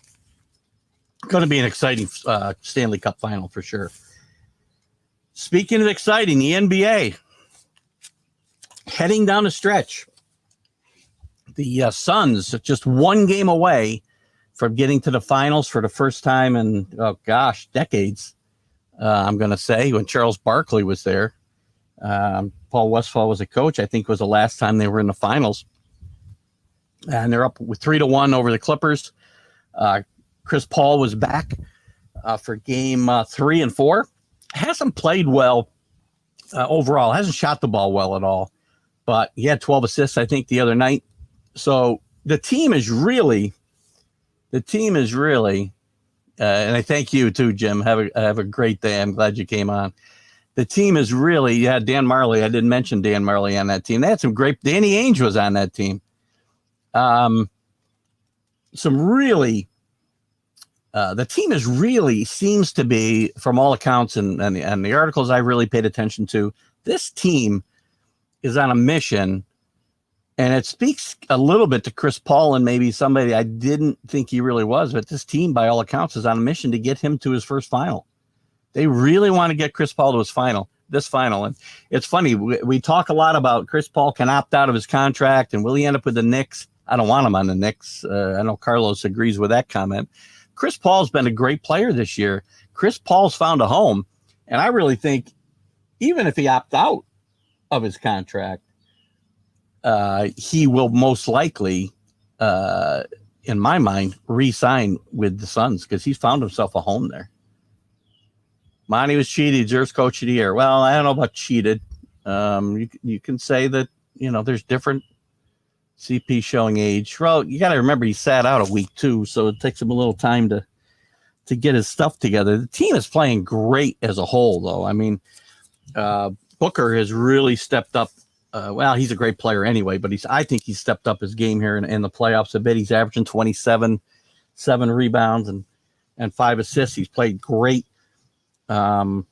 Going to be an exciting Stanley Cup final for sure. Speaking of exciting, the NBA heading down the stretch. The Suns just 1 game away from getting to the finals for the first time in, decades. I'm going to say when Charles Barkley was there. Paul Westphal was a coach. I think it was the last time they were in the finals. And they're up with 3-1 over the Clippers. Chris Paul was back for game 3 and 4. Hasn't played well overall. Hasn't shot the ball well at all. But he had 12 assists, I think, the other night. So the team is really, and I thank you too, Jim. Have a great day. I'm glad you came on. The team is really, Dan Marley. I didn't mention Dan Marley on that team. They had some great. Danny Ainge was on that team. Some really, the team is really seems to be, from all accounts and the articles I really paid attention to, this team is on a mission. And it speaks a little bit to Chris Paul and maybe somebody I didn't think he really was, but this team, by all accounts, is on a mission to get him to his first final. They really want to get Chris Paul to this final. And it's funny, we talk a lot about Chris Paul can opt out of his contract and will he end up with the Knicks? I don't want him on the Knicks. I know Carlos agrees with that comment. Chris Paul's been a great player this year. Chris Paul's found a home. And I really think even if he opts out of his contract, he will most likely, in my mind, re-sign with the Suns because he's found himself a home there. Monty was cheated. He deserves Coach of the Year. Well, I don't know about cheated. You can say that, there's different CP showing age. Well, you got to remember he sat out a week too, so it takes him a little time to get his stuff together. The team is playing great as a whole, though. I mean, Booker has really stepped up. He's a great player anyway, but I think he's stepped up his game here in the playoffs a bit. He's averaging 27, 7 rebounds and 5 assists. He's played great. Ayton,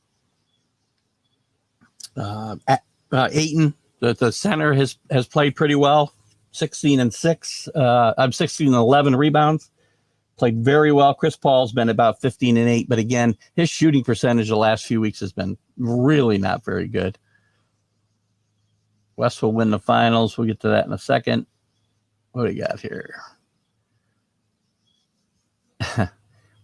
the center has played pretty well. 16 and 11 rebounds. Played very well. Chris Paul's been about 15 and 8, but again, his shooting percentage the last few weeks has been really not very good. West will win the finals. We'll get to that in a second. What do we got here?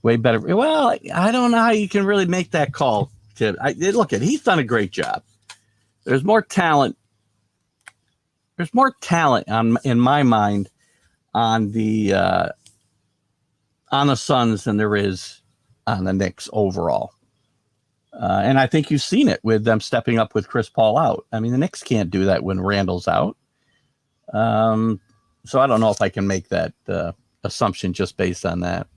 Way better. Well, I don't know how you can really make that call. He's done a great job. There's more talent. There's more talent in my mind on the Suns than there is on the Knicks overall. And I think you've seen it with them stepping up with Chris Paul out. I mean, the Knicks can't do that when Randall's out. So I don't know if I can make that assumption just based on that.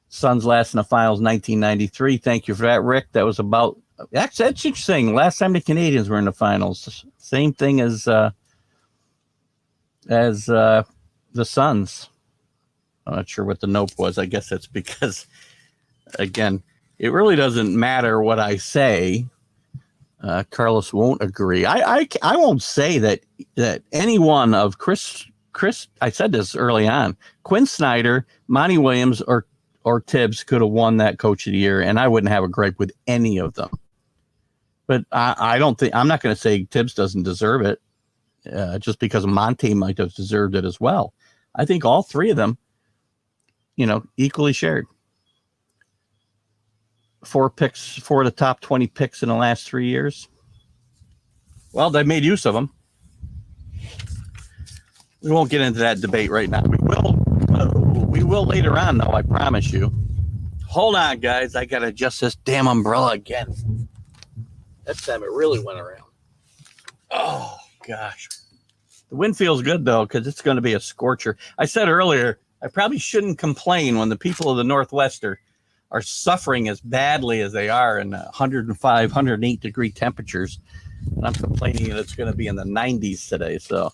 Suns last in the finals 1993. Thank you for that, Rick. That was about – that's interesting. Last time the Canadians were in the finals. Same thing as the Suns. I'm not sure what the note was. I guess that's because, again – it really doesn't matter what I say. Carlos won't agree. I won't say that any one of Chris. I said this early on. Quinn Snyder, Monty Williams, or Tibbs could have won that Coach of the Year, and I wouldn't have a gripe with any of them. But I don't think I'm not going to say Tibbs doesn't deserve it, just because Monty might have deserved it as well. I think all three of them, equally shared. 4 of the top 20 picks in the last 3 years. Well, they made use of them. We won't get into that debate right now. We will later on, though, I promise you. Hold on, guys. I got to adjust this damn umbrella again. That time it really went around. Oh, gosh. The wind feels good, though, because it's going to be a scorcher. I said earlier, I probably shouldn't complain when the people of the Northwest are suffering as badly as they are in 105, 108 degree temperatures. And I'm complaining that it's going to be in the 90s today. So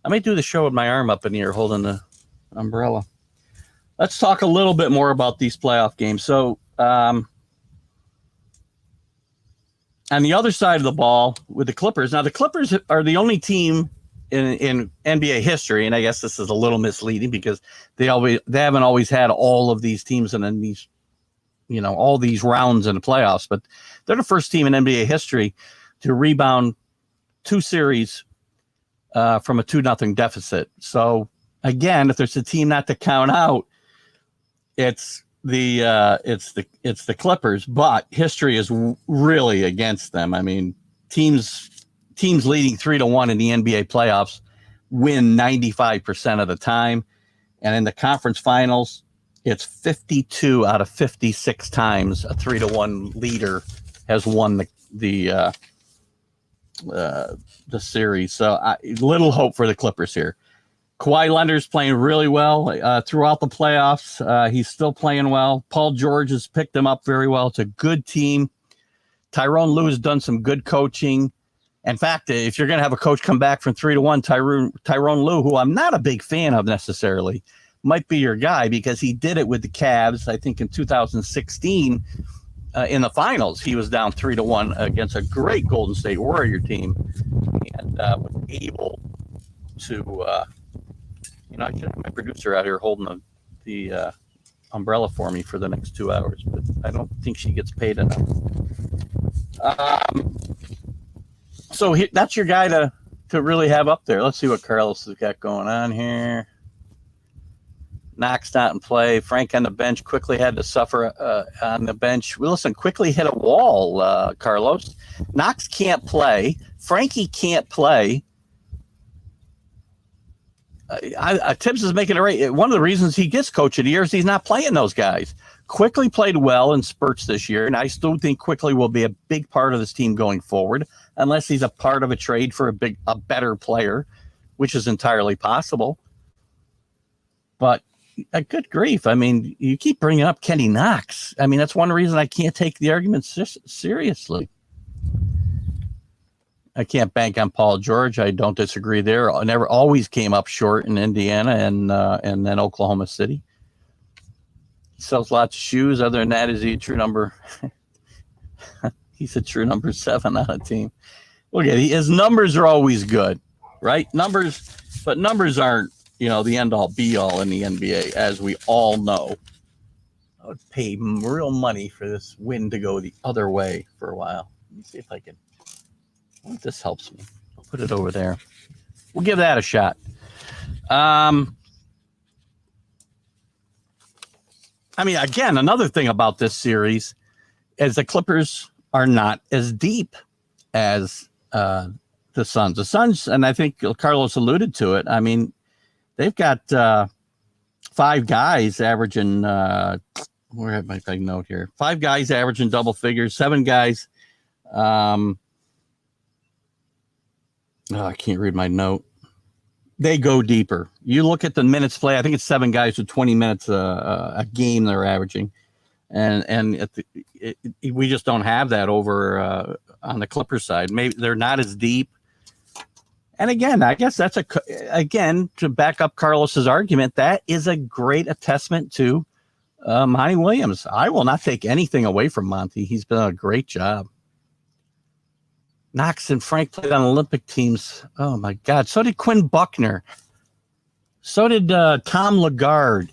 I may do the show with my arm up in the air holding the umbrella. Let's talk a little bit more about these playoff games. So on the other side of the ball with the Clippers. Now, the Clippers are the only team in NBA history, and I guess this is a little misleading because they haven't always had all of these teams and then these all these rounds in the playoffs, but they're the first team in NBA history to rebound 2 series from a 2-0 deficit. So again, if there's a team not to count out, it's the Clippers, but history is really against them. I mean, teams leading 3-1 in the NBA playoffs win 95% of the time. And in the conference finals, it's 52 out of 56 times a 3-1 leader has won the series. So little hope for the Clippers here. Kawhi Leonard's playing really well throughout the playoffs. He's still playing well. Paul George has picked him up very well. It's a good team. Tyrone Lue has done some good coaching. In fact, if you're going to have a coach come back from 3-1, Tyrone Lue, who I'm not a big fan of necessarily, might be your guy because he did it with the Cavs, I think, in 2016 in the finals. He was down 3-1 against a great Golden State Warrior team and was able to, I should have my producer out here holding the umbrella for me for the next 2 hours, but I don't think she gets paid enough. So that's your guy to really have up there. Let's see what Carlos has got going on here. Knox not in play. Frank on the bench. Quickly had to suffer on the bench. Wilson quickly hit a wall, Carlos. Knox can't play. Frankie can't play. Tibbs is making it right. One of the reasons he gets coach of the year is he's not playing those guys. Quickly played well in spurts this year, and I still think Quickly will be a big part of this team going forward, unless he's a part of a trade for a better player, which is entirely possible. But good grief. I mean, you keep bringing up Kenny Knox. I mean, that's one reason I can't take the argument seriously. I can't bank on Paul George. I don't disagree there. I never always came up short in Indiana and then Oklahoma City. He sells lots of shoes. Other than that, is he a true number? He's a true number 7 on a team. Look at his numbers are always good, right? Numbers aren't, the end all be all in the NBA, as we all know. I would pay real money for this win to go the other way for a while. Let me see if I can. Well, this helps me. I'll put it over there. We'll give that a shot. Again, another thing about this series is the Clippers are not as deep as the Suns. The Suns, and I think Carlos alluded to it, they've got 5 guys averaging, where have my big note here? 5 guys averaging double figures, 7 guys. I can't read my note. They go deeper. You look at the minutes play. I think it's 7 guys with 20 minutes a game they're averaging, and we just don't have that over on the Clippers side. Maybe they're not as deep. And again, I guess that's to back up Carlos's argument. That is a great testament to Monty Williams. I will not take anything away from Monty. He's done a great job. Knox and Frank played on Olympic teams. Oh, my God. So did Quinn Buckner. So did Tom Lagarde.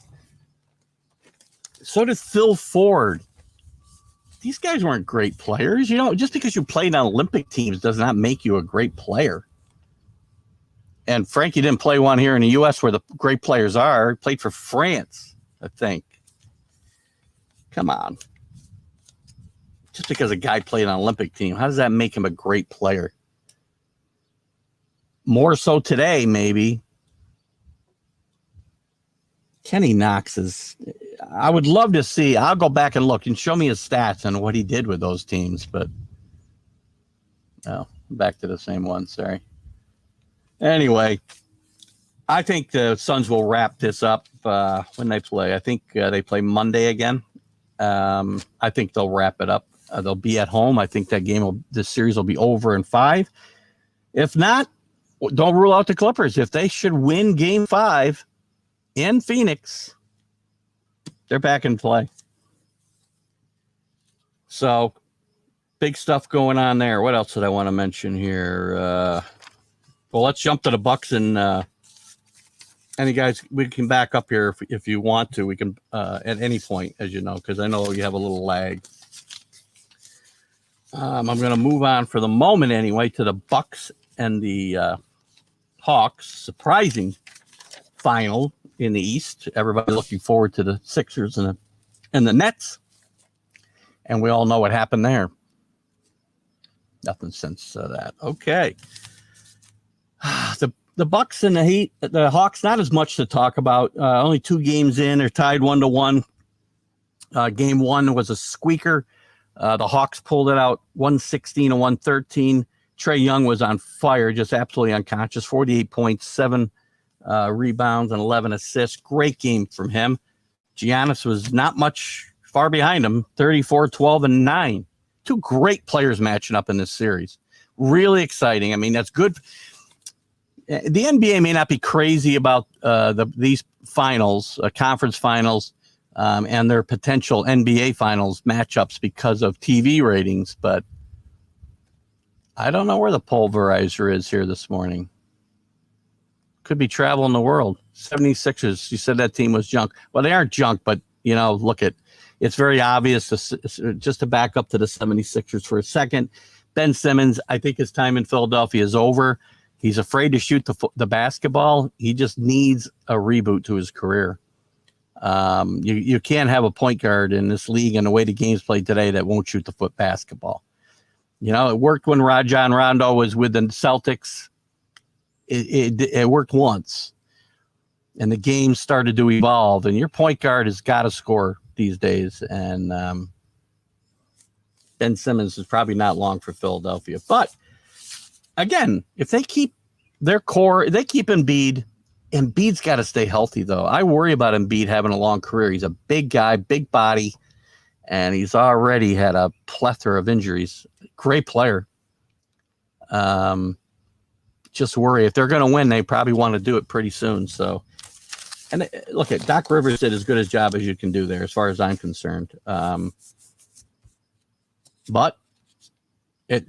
So did Phil Ford. These guys weren't great players. Just because you played on Olympic teams does not make you a great player. And Frankie didn't play one here in the U.S. where the great players are. He played for France, I think. Come on. Just because a guy played on an Olympic team, how does that make him a great player? More so today, maybe. Kenny Knox I would love to see. I'll go back and look and show me his stats and what he did with those teams. But, back to the same one. Sorry. Anyway, I think the Suns will wrap this up when they play. I think they play Monday again. I think they'll wrap it up. They'll be at home. I think this series will be over in 5. If not, don't rule out the Clippers. If they should win Game 5 in Phoenix, they're back in play. So, big stuff going on there. What else did I want to mention here? Well, let's jump to the Bucks and any guys. We can back up here if you want to. We can at any point, as you know, because I know you have a little lag. I'm going to move on for the moment anyway to the Bucks and the Hawks. Surprising final in the East. Everybody looking forward to the Sixers and the Nets. And we all know what happened there. Nothing since that. Okay. The Bucks and the Hawks, not as much to talk about. Only 2 games in. They're tied 1-1. Game 1 was a squeaker. The Hawks pulled it out 116-113. Trae Young was on fire, just absolutely unconscious. 48 points, 7 rebounds and 11 assists. Great game from him. Giannis was not much far behind him, 34, 12, and 9. Two great players matching up in this series. Really exciting. I mean, that's good. The NBA may not be crazy about these finals, conference finals, and their potential NBA finals matchups because of TV ratings, but I don't know where the pulverizer is here this morning. Could be traveling the world. 76ers, you said that team was junk. Well, they aren't junk, but, look it's very obvious just to back up to the 76ers for a second. Ben Simmons, I think his time in Philadelphia is over. He's afraid to shoot the basketball. He just needs a reboot to his career. You can't have a point guard in this league and the way the game's played today that won't shoot the foot basketball. It worked when Rajon Rondo was with the Celtics. It worked once. And the game started to evolve. And your point guard has got to score these days. And Ben Simmons is probably not long for Philadelphia. But again, if they keep their core, they keep Embiid's got to stay healthy, though. I worry about Embiid having a long career. He's a big guy, big body, and he's already had a plethora of injuries. Great player. Just worry. If they're going to win, they probably want to do it pretty soon. So, and look, at Doc Rivers did as good a job as you can do there, as far as I'm concerned. But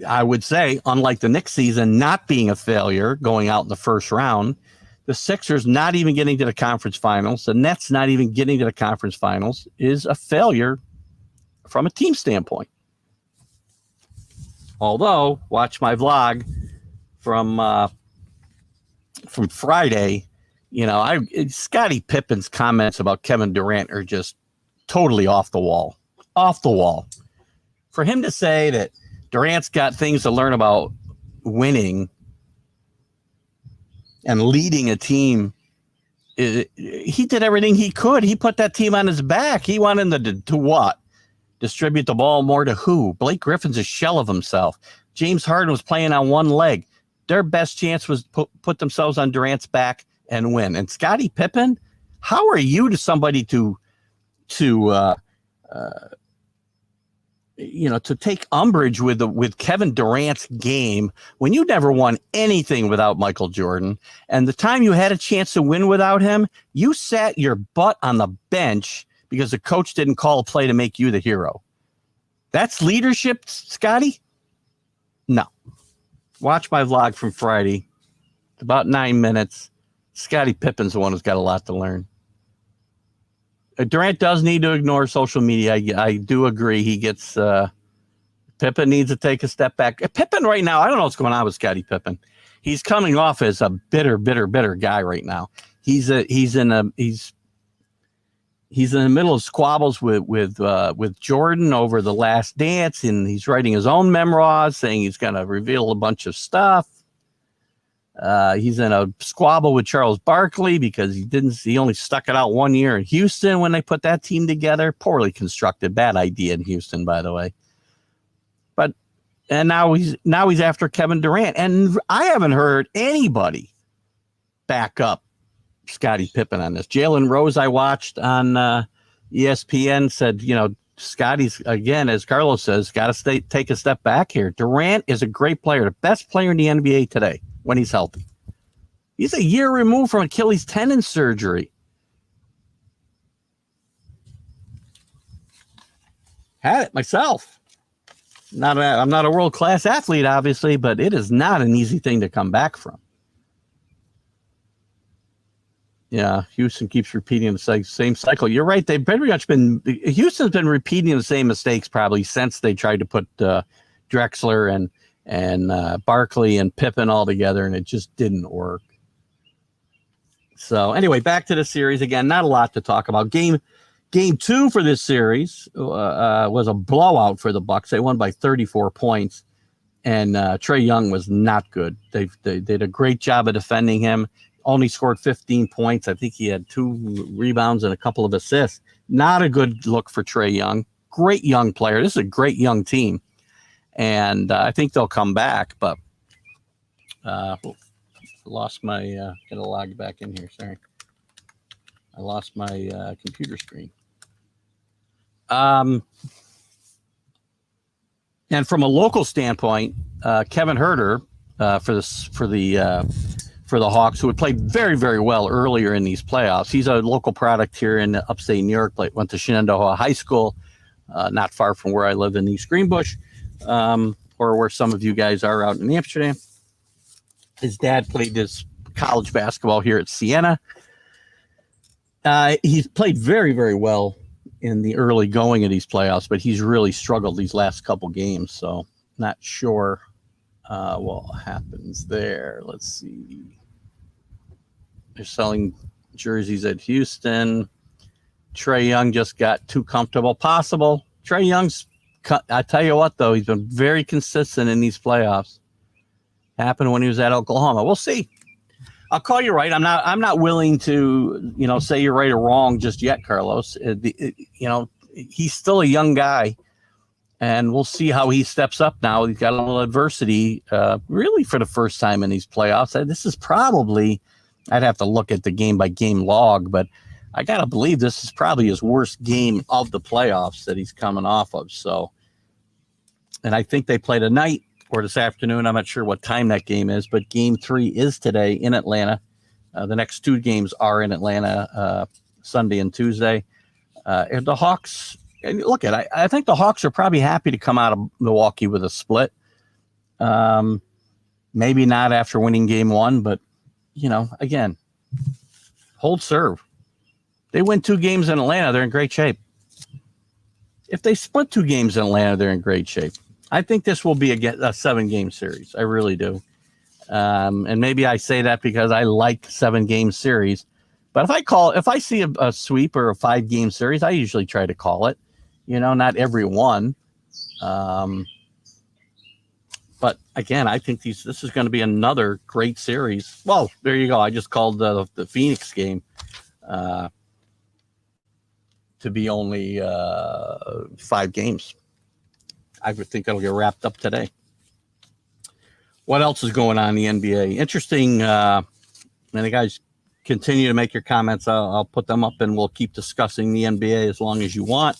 I would say, unlike the Knicks season not being a failure, going out in the first round, the Sixers not even getting to the conference finals, the Nets not even getting to the conference finals is a failure from a team standpoint. Although, watch my vlog from Friday, Scottie Pippen's comments about Kevin Durant are just totally off the wall. Off the wall. For him to say that Durant's got things to learn about winning and leading a team. He did everything he could. He put that team on his back. He wanted them to what? Distribute the ball more to who? Blake Griffin's a shell of himself. James Harden was playing on one leg. Their best chance was put themselves on Durant's back and win. And Scottie Pippen, how are you to somebody to take umbrage with Kevin Durant's game when you never won anything without Michael Jordan? And the time you had a chance to win without him, you sat your butt on the bench because the coach didn't call a play to make you the hero. That's leadership, Scotty? No. Watch my vlog from Friday. It's about 9 minutes. Scottie Pippen's the one who's got a lot to learn. Durant does need to ignore social media. I do agree. He gets Pippen needs to take a step back. Pippen right now, I don't know what's going on with Scottie Pippen. He's coming off as a bitter guy right now. He's in the middle of squabbles with Jordan over the Last Dance, and he's writing his own memoirs saying he's going to reveal a bunch of stuff. He's in a squabble with Charles Barkley because he only stuck it out 1 year in Houston when they put that team together. Poorly constructed, bad idea in Houston, by the way. And now he's after Kevin Durant, and I haven't heard anybody back up Scottie Pippen on this. Jalen Rose, I watched on ESPN, said, Scotty's, again, as Carlos says, got to take a step back here. Durant is a great player, the best player in the NBA today when he's healthy. He's a year removed from Achilles tendon surgery. Had it myself. I'm not a world-class athlete, obviously, but it is not an easy thing to come back from. Yeah, Houston keeps repeating the same cycle. You're right. They've pretty much Houston's been repeating the same mistakes probably since they tried to put Drexler and Barkley and Pippen all together, and it just didn't work. So anyway, back to the series again. Not a lot to talk about. Game 2 for this series was a blowout for the Bucks. They won by 34 points, and Trae Young was not good. They did a great job of defending him. Only scored 15 points. I think he had 2 rebounds and a couple of assists. Not a good look for Trae Young. Great young player. This is a great young team, and I think they'll come back. But Lost my gotta log back in here. Sorry, I lost my computer screen. And from a local standpoint, Kevin Herter for the Hawks, who had played very, very well earlier in these playoffs. He's a local product here in upstate New York. Went to Shenandoah High School, not far from where I live in East Greenbush, or where some of you guys are out in Amsterdam. His dad played his college basketball here at Siena. He's played very, very well in the early going of these playoffs, but he's really struggled these last couple games. So not sure what happens there. Let's see. They're selling jerseys at Houston. Trae Young just got too comfortable. Possible. Trae Young's, I tell you what, though, he's been very consistent in these playoffs. Happened when he was at Oklahoma. We'll see. I'll call you right. I'm not willing to, say you're right or wrong just yet, Carlos. He's still a young guy, and we'll see how he steps up now. He's got a little adversity, really for the first time in these playoffs. This is probably, I'd have to look at the game-by-game log, but I got to believe this is probably his worst game of the playoffs that he's coming off of. So, and I think they play tonight or this afternoon. I'm not sure what time that game is, but game 3 is today in Atlanta. The next 2 games are in Atlanta, Sunday and Tuesday. And the Hawks, and look at, I think the Hawks are probably happy to come out of Milwaukee with a split. Maybe not after winning game 1, but again, hold serve. They win 2 games in Atlanta, they're in great shape. If they split 2 games in Atlanta, they're in great shape. I think this will be a 7-game series. I really do. And maybe I say that because I like 7-game series. But if I see a sweep or a 5-game series, I usually try to call it. Not every one. But again, I think this is going to be another great series. Well, there you go. I just called the Phoenix game to be only 5 games. I would think it'll get wrapped up today. What else is going on in the NBA? Interesting. And you guys continue to make your comments. I'll put them up and we'll keep discussing the NBA as long as you want.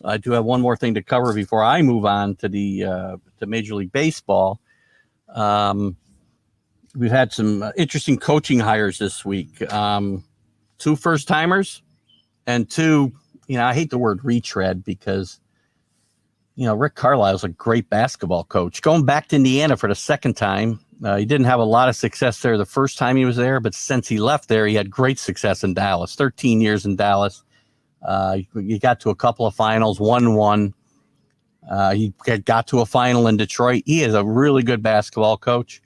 I do have one more thing to cover before I move on to to Major League Baseball. We've had some interesting coaching hires this week. 2 first-timers and 2, I hate the word retread because Rick Carlisle's a great basketball coach. Going back to Indiana for the second time, he didn't have a lot of success there the first time he was there, but since he left there, he had great success in Dallas. 13 years in Dallas. He got to a couple of finals, won one. He got to a final in Detroit. He is a really good basketball coach.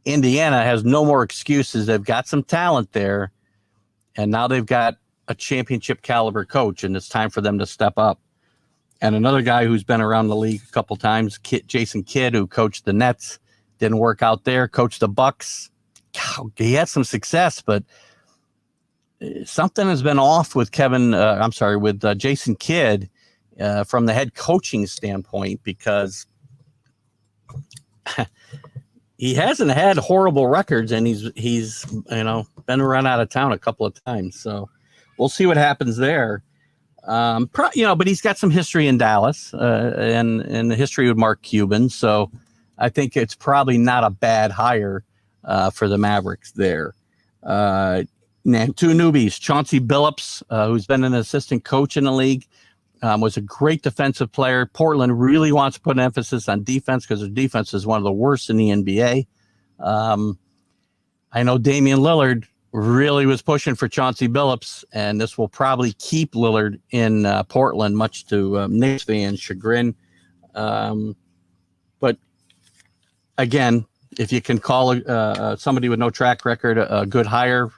Indiana has no more excuses. They've got some talent there, and now they've got a championship caliber coach, and it's time for them to step up. And another guy who's been around the league a couple times, Jason Kidd, who coached the Nets, didn't work out there, coached the Bucks. He had some success, but something has been off with Jason Kidd from the head coaching standpoint, because he hasn't had horrible records, and he's been run out of town a couple of times. So we'll see what happens there. But he's got some history in Dallas and the history with Mark Cuban. So I think it's probably not a bad hire for the Mavericks there. Now, 2 newbies, Chauncey Billups, who's been an assistant coach in the league, was a great defensive player. Portland really wants to put an emphasis on defense because their defense is one of the worst in the NBA. I know Damian Lillard really was pushing for Chauncey Billups, and this will probably keep Lillard in Portland, much to Knicks fans' chagrin. But again, if you can call somebody with no track record a good hire,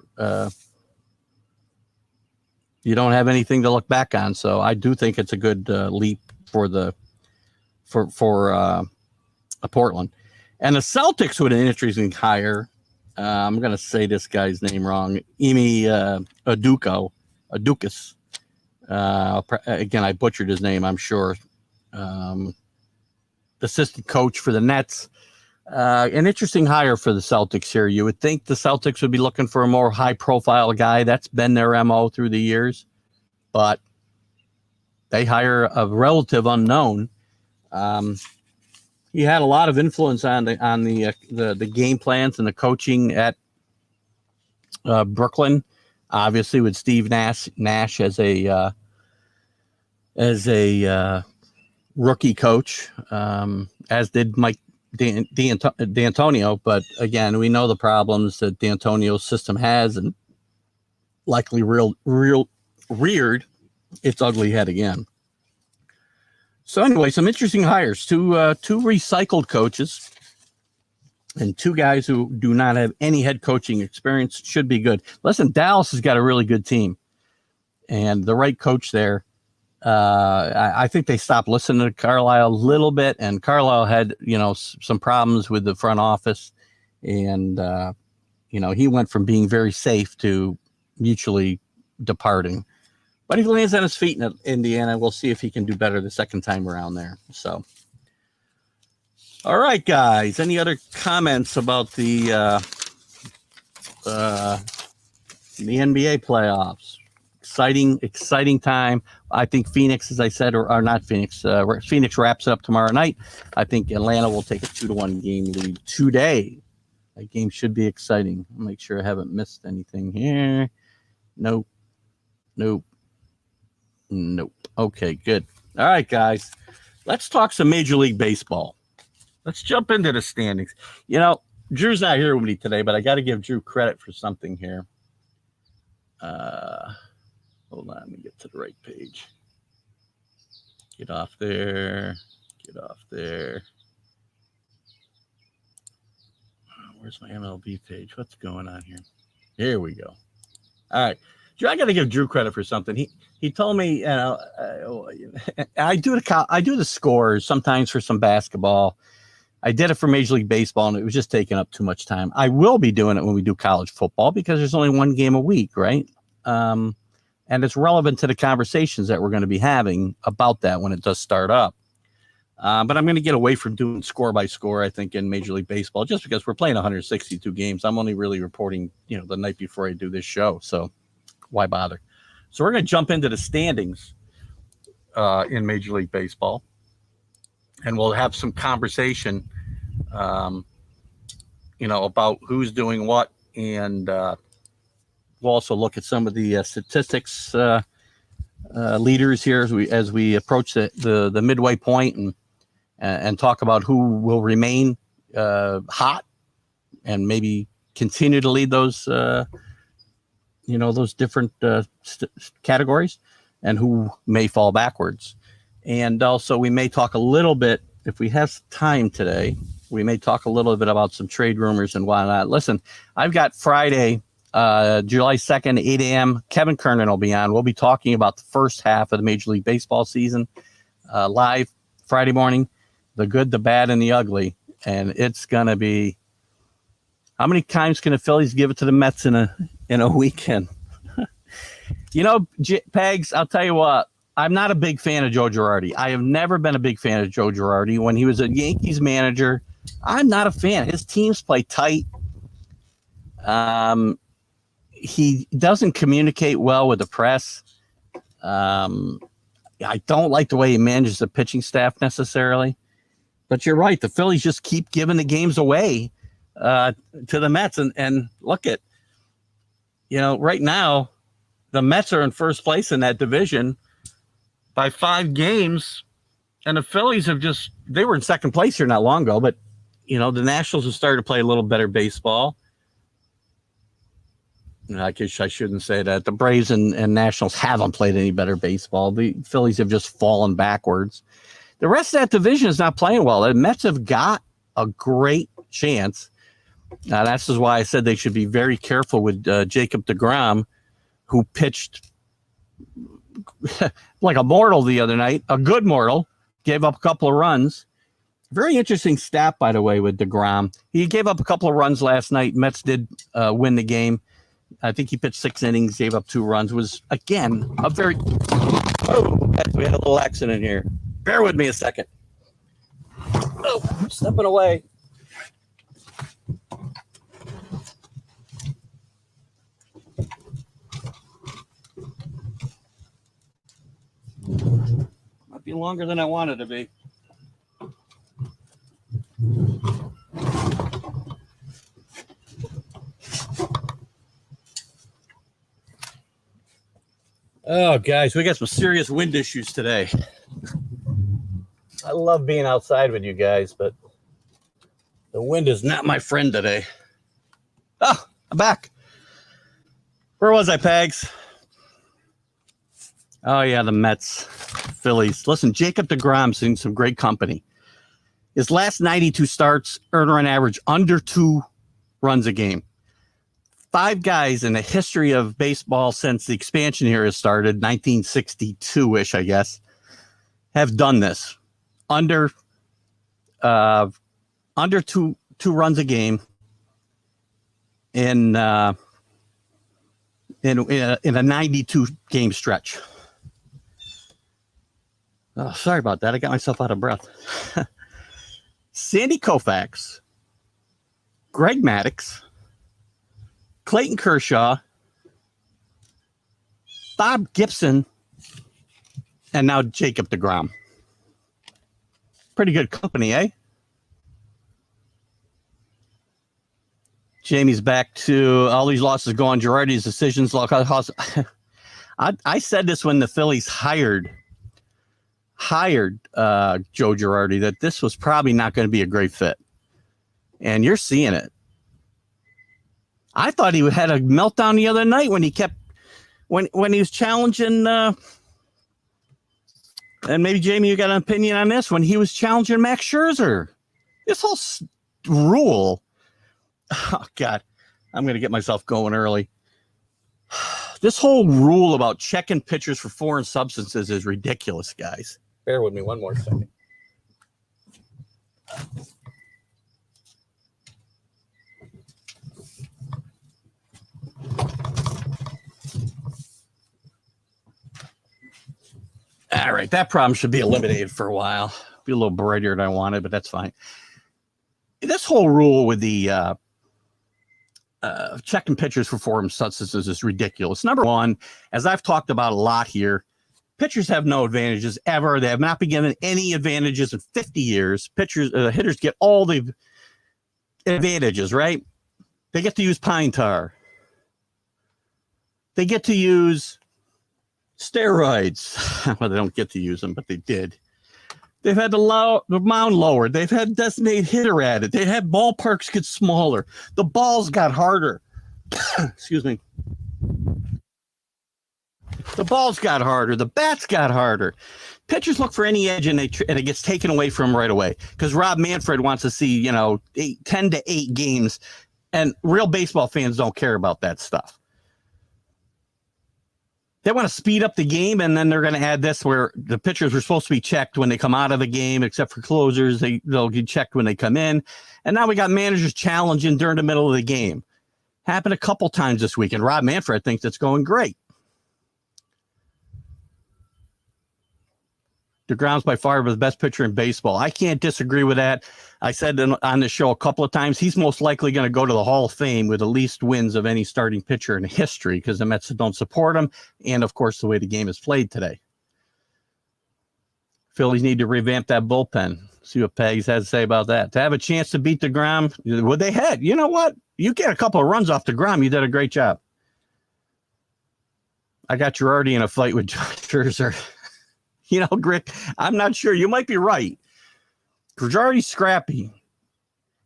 you don't have anything to look back on. So I do think it's a good leap for Portland. And the Celtics with an interesting hire. I'm going to say this guy's name wrong. Ime Udokas. Again, I butchered his name, I'm sure. Assistant coach for the Nets. An interesting hire for the Celtics here. You would think the Celtics would be looking for a more high-profile guy. That's been their MO through the years. But they hire a relative unknown. He had a lot of influence on the game plans and the coaching at Brooklyn, obviously with Steve Nash as a rookie coach, as did Mike D'Antonio. But again, we know the problems that D'Antonio's system has, and likely reared its ugly head again. So anyway, some interesting hires. Two recycled coaches and two guys who do not have any head coaching experience. Should be good. Listen, Dallas has got a really good team and the right coach there. I think they stopped listening to Carlisle a little bit, and Carlisle had, some problems with the front office, and, he went from being very safe to mutually departing. But he lands on his feet in Indiana. We'll see if he can do better the second time around there. So, all right, guys. Any other comments about the NBA playoffs? Exciting time. I think Phoenix, as I said, or not Phoenix. Phoenix wraps it up tomorrow night. I think Atlanta will take a 2-1 game lead today. That game should be exciting. I'll make sure I haven't missed anything here. Nope. Okay, good. All right, guys. Let's talk some Major League Baseball. Let's jump into the standings. Drew's not here with me today, but I got to give Drew credit for something here. Hold on, let me get to the right page. Get off there. Where's my MLB page? What's going on here? Here we go. All right. Drew, I got to give Drew credit for something. He told me, I do the scores sometimes for some basketball. I did it for Major League Baseball, and it was just taking up too much time. I will be doing it when we do college football because there's only one game a week, right? And it's relevant to the conversations that we're going to be having about that when it does start up. But I'm going to get away from doing score by score, I think, in Major League Baseball, just because we're playing 162 games. I'm only really reporting, the night before I do this show. So why bother? So we're going to jump into the standings in Major League Baseball, and we'll have some conversation, about who's doing what, and we'll also look at some of the statistics leaders here as we approach the midway point, and talk about who will remain hot and maybe continue to lead those those different categories, and who may fall backwards. And also we may talk a little bit, if we have time today, we may talk a little bit about some trade rumors and whatnot. Listen, I've got Friday, July 2nd, 8 a.m. Kevin Kernan will be on. We'll be talking about the first half of the Major League Baseball season, live Friday morning, the good, the bad, and the ugly. And it's going to be, how many times can the Phillies give it to the Mets in a weekend? Pegs, I'll tell you what, I'm not a big fan of Joe Girardi. I have never been a big fan of Joe Girardi. When he was a Yankees manager, I'm not a fan. His teams play tight. He doesn't communicate well with the press. I don't like the way he manages the pitching staff necessarily. But you're right. The Phillies just keep giving the games away to the Mets. And look at, right now, the Mets are in first place in that division by 5 games. And the Phillies they were in second place here not long ago. But, the Nationals have started to play a little better baseball. I guess I shouldn't say that. The Braves and Nationals haven't played any better baseball. The Phillies have just fallen backwards. The rest of that division is not playing well. The Mets have got a great chance. Now, that's why I said they should be very careful with Jacob deGrom, who pitched like a mortal the other night, a good mortal, gave up a couple of runs. Very interesting stat, by the way, with deGrom. He gave up a couple of runs last night. Mets did win the game. I think he pitched 6 innings, gave up 2 runs. Was, again, a very... Oh, we had a little accident here. Bear with me a second. Oh, stepping away. be longer than I wanted to be. Oh, guys, we got some serious wind issues today. I love being outside with you guys, but the wind is not my friend today. Oh, I'm back. Where was I, Pags? Oh, yeah, the Mets, Phillies. Listen, Jacob deGrom's in some great company. His last 92 starts, earned run average under 2 runs a game. 5 guys in the history of baseball since the expansion era started, 1962-ish, I guess, have done this. Under 2 runs a game in a 92 game stretch. Oh, sorry about that. I got myself out of breath. Sandy Koufax, Greg Maddux, Clayton Kershaw, Bob Gibson, and now Jacob deGrom. Pretty good company, eh? Jamie's back to all these losses go on Girardi's decisions. I said this when the Phillies hired Joe Girardi, that this was probably not going to be a great fit. And you're seeing it. I thought he had a meltdown the other night when he when he was challenging, and maybe Jamie, you got an opinion on this, when he was challenging Max Scherzer. This whole rule, oh God, I'm going to get myself going early. This whole rule about checking pitchers for foreign substances is ridiculous, guys. Bear with me one more second. All right, that problem should be eliminated for a while. Be a little brighter than I wanted, but that's fine. This whole rule with the checking pitchers for foreign substances is ridiculous. Number one, as I've talked about a lot here, pitchers have no advantages ever. They have not been given any advantages in 50 years. Hitters get all the advantages, right? They get to use pine tar. They get to use steroids. Well, they don't get to use them, but they did. They've had the mound lowered. They've had designated hitter added. They had ballparks get smaller. The balls got harder. Excuse me. The balls got harder. The bats got harder. Pitchers look for any edge, and it gets taken away from them right away. Because Rob Manfred wants to see, 10 to 8 games, and real baseball fans don't care about that stuff. They want to speed up the game, and then they're going to add this where the pitchers were supposed to be checked when they come out of the game, except for closers. They'll get checked when they come in. And now we got managers challenging during the middle of the game. Happened a couple times this week, and Rob Manfred thinks it's going great. DeGrom's by far the best pitcher in baseball. I can't disagree with that. I said on the show a couple of times, he's most likely going to go to the Hall of Fame with the least wins of any starting pitcher in history because the Mets don't support him. And, of course, the way the game is played today. Phillies need to revamp that bullpen. See what Pags has to say about that. To have a chance to beat DeGrom, would they had? You know what? You get a couple of runs off DeGrom, you did a great job. I got Girardi in a fight with Scherzer. Grick, I'm not sure. You might be right. Girardi's scrappy.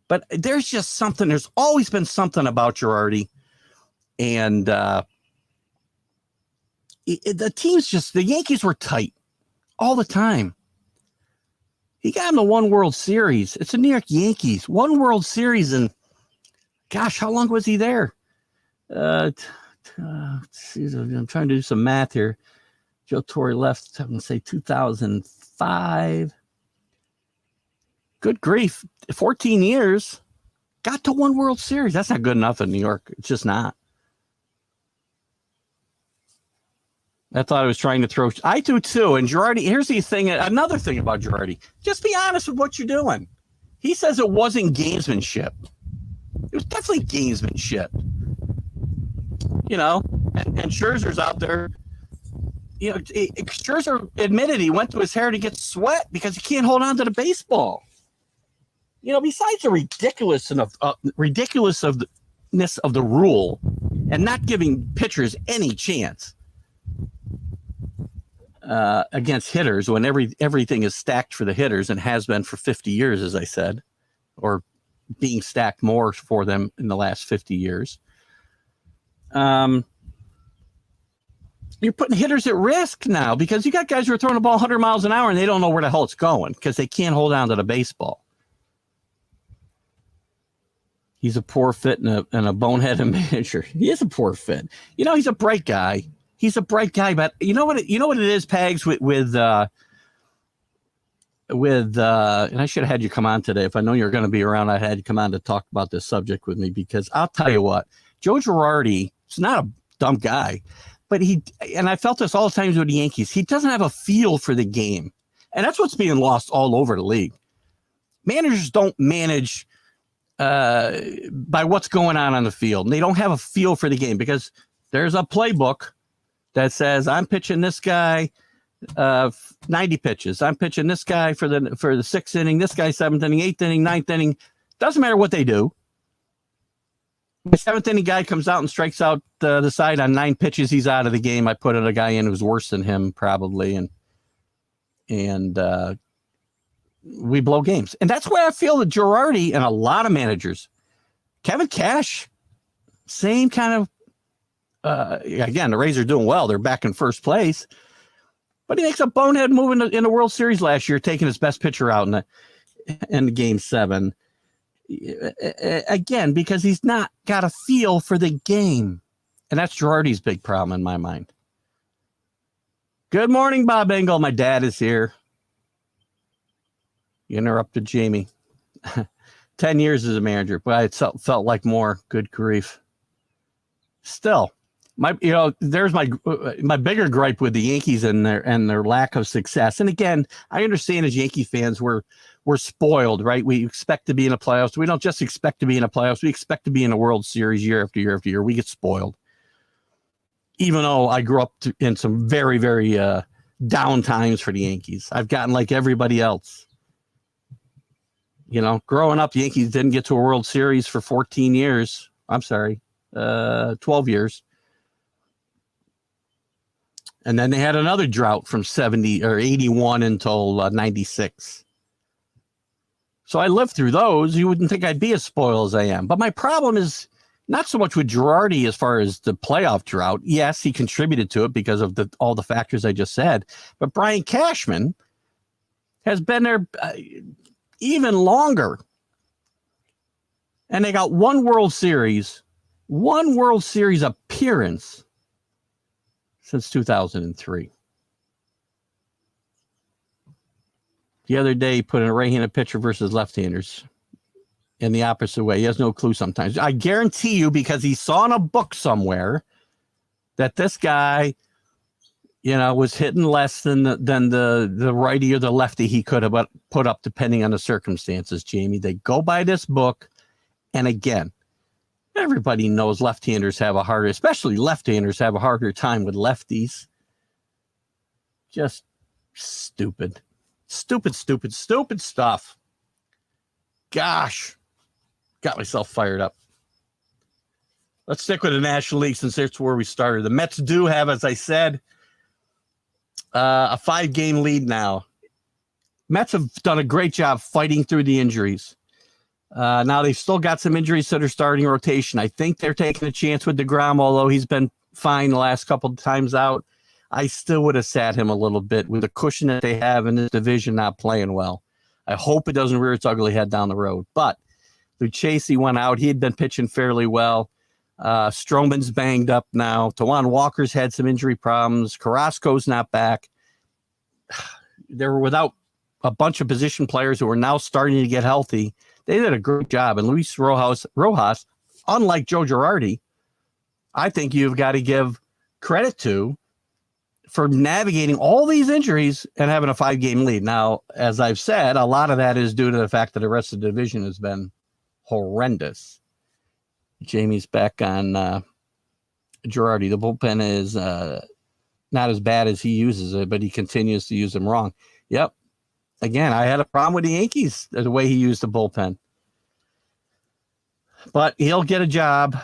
But there's just something. There's always been something about Girardi. And the teams the Yankees were tight all the time. He got in the one World Series. It's the New York Yankees. One World Series. And gosh, how long was he there? I'm trying to do some math here. Joe Torre left, I'm going to say 2005. Good grief. 14 years. Got to one World Series. That's not good enough in New York. It's just not. I thought I was trying to throw. I do too. And Girardi, here's the thing. Another thing about Girardi. Just be honest with what you're doing. He says it wasn't gamesmanship. It was definitely gamesmanship. And Scherzer's out there Scherzer admitted he went to his hair to get sweat because he can't hold on to the baseball. Besides the ridiculousness of the rule and not giving pitchers any chance against hitters when everything is stacked for the hitters and has been for 50 years, as I said, or being stacked more for them in the last 50 years. You're putting hitters at risk now because you got guys who are throwing the ball 100 miles an hour and they don't know where the hell it's going because they can't hold on to the baseball. He's a poor fit and a boneheaded manager. He is a poor fit. He's a bright guy. But you know what it is, Pags, with and I should have had you come on today. If I know you're going to be around, I had you come on to talk about this subject with me because I'll tell you what, Joe Girardi is not a dumb guy. But and I felt this all the times with the Yankees, he doesn't have a feel for the game. And that's what's being lost all over the league. Managers don't manage by what's going on the field. And they don't have a feel for the game because there's a playbook that says, I'm pitching this guy 90 pitches. I'm pitching this guy for the sixth inning, this guy seventh inning, eighth inning, ninth inning. Doesn't matter what they do. The seventh inning guy comes out and strikes out the side on 9 pitches. He's out of the game. I put a guy in who's worse than him probably, and we blow games. And that's why I feel that Girardi and a lot of managers, Kevin Cash, same kind of. Again, the Rays are doing well. They're back in first place, but he makes a bonehead move in the World Series last year, taking his best pitcher out in the Game 7. Again, because he's not got a feel for the game. And that's Girardi's big problem in my mind. Good morning, Bob Engel. My dad is here. You interrupted Jamie. 10 years as a manager, but it felt like more. Good grief. Still, there's my bigger gripe with the Yankees and their lack of success. And again, I understand as Yankee fans, we're spoiled, right? We expect to be in the playoffs. We don't just expect to be in the playoffs. We expect to be in a World Series year after year after year. We get spoiled. Even though I grew up in some very, very down times for the Yankees, I've gotten like everybody else. Growing up, the Yankees didn't get to a World Series for 14 years. I'm sorry, 12 years. And then they had another drought from 70 or 81 until 96. So I lived through those. You wouldn't think I'd be as spoiled as I am. But my problem is not so much with Girardi as far as the playoff drought. Yes, he contributed to it because of all the factors I just said. But Brian Cashman has been there even longer. And they got one World Series appearance since 2003. The other day, he put in a right-handed pitcher versus left-handers in the opposite way. He has no clue sometimes. I guarantee you, because he saw in a book somewhere that this guy, was hitting less than the righty or the lefty he could have put up depending on the circumstances, Jamie. They go by this book. And again, everybody knows left-handers have especially left-handers have a harder time with lefties. Just stupid. Stupid stuff. Gosh, got myself fired up. Let's stick with the National League since that's where we started. The Mets do have, as I said, a 5-game lead now. Mets have done a great job fighting through the injuries. Now they've still got some injuries to their starting rotation. I think they're taking a chance with DeGrom, although he's been fine the last couple of times out. I still would have sat him a little bit with the cushion that they have in this division not playing well. I hope it doesn't rear its ugly head down the road. But Lucchesi went out. He had been pitching fairly well. Stroman's banged up now. Tawan Walker's had some injury problems. Carrasco's not back. They were without a bunch of position players who are now starting to get healthy. They did a great job. And Luis Rojas, unlike Joe Girardi, I think you've got to give credit to for navigating all these injuries and having a 5-game lead. Now, as I've said, a lot of that is due to the fact that the rest of the division has been horrendous. Jamie's back on Girardi. The bullpen is not as bad as he uses it, but he continues to use them wrong. Yep. Again, I had a problem with the Yankees, the way he used the bullpen. But he'll get a job.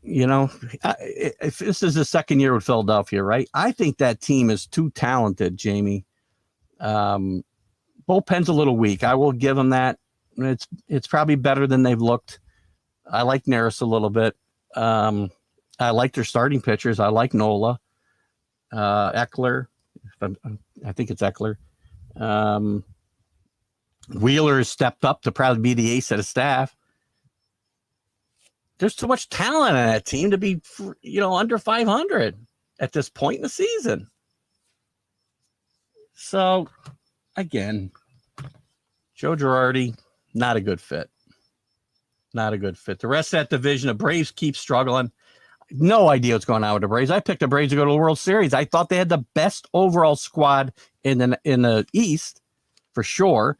You know, if this is the second year with Philadelphia, right? I think that team is too talented, Jamie. Bullpen's a little weak. I will give them that. It's probably better than they've looked. I like Neris a little bit. I like their starting pitchers. I like Nola, Eckler. I think it's Eckler. Wheeler has stepped up to probably be the ace of the staff. There's too much talent on that team to be, under 500 at this point in the season. So, again, Joe Girardi, not a good fit. Not a good fit. The rest of that division, the Braves keep struggling. No idea what's going on with the Braves. I picked the Braves to go to the World Series. I thought they had the best overall squad in the East, for sure,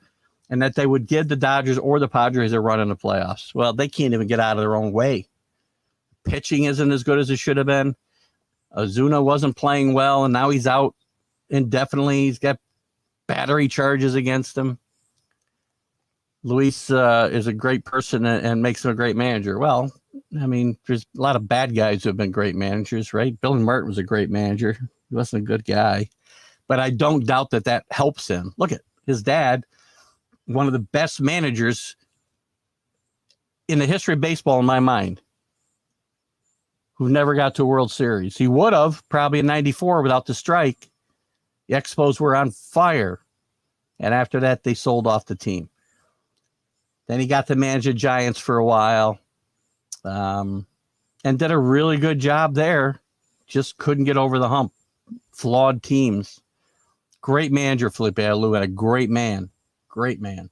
and that they would give the Dodgers or the Padres a run in the playoffs. Well, they can't even get out of their own way. Pitching isn't as good as it should have been. Ozuna wasn't playing well, and now he's out indefinitely. He's got battery charges against him. Luis is a great person and makes him a great manager. Well, I mean, there's a lot of bad guys who have been great managers, right? Billy Martin was a great manager. He wasn't a good guy. But I don't doubt that helps him. Look at his dad, one of the best managers in the history of baseball in my mind, who never got to a World Series. He would have probably in 94 without the strike. The Expos were on fire. And after that, they sold off the team. Then he got to manage the Giants for a while and did a really good job there. Just couldn't get over the hump. Flawed teams. Great manager, Felipe Alou, and a great man. Great man.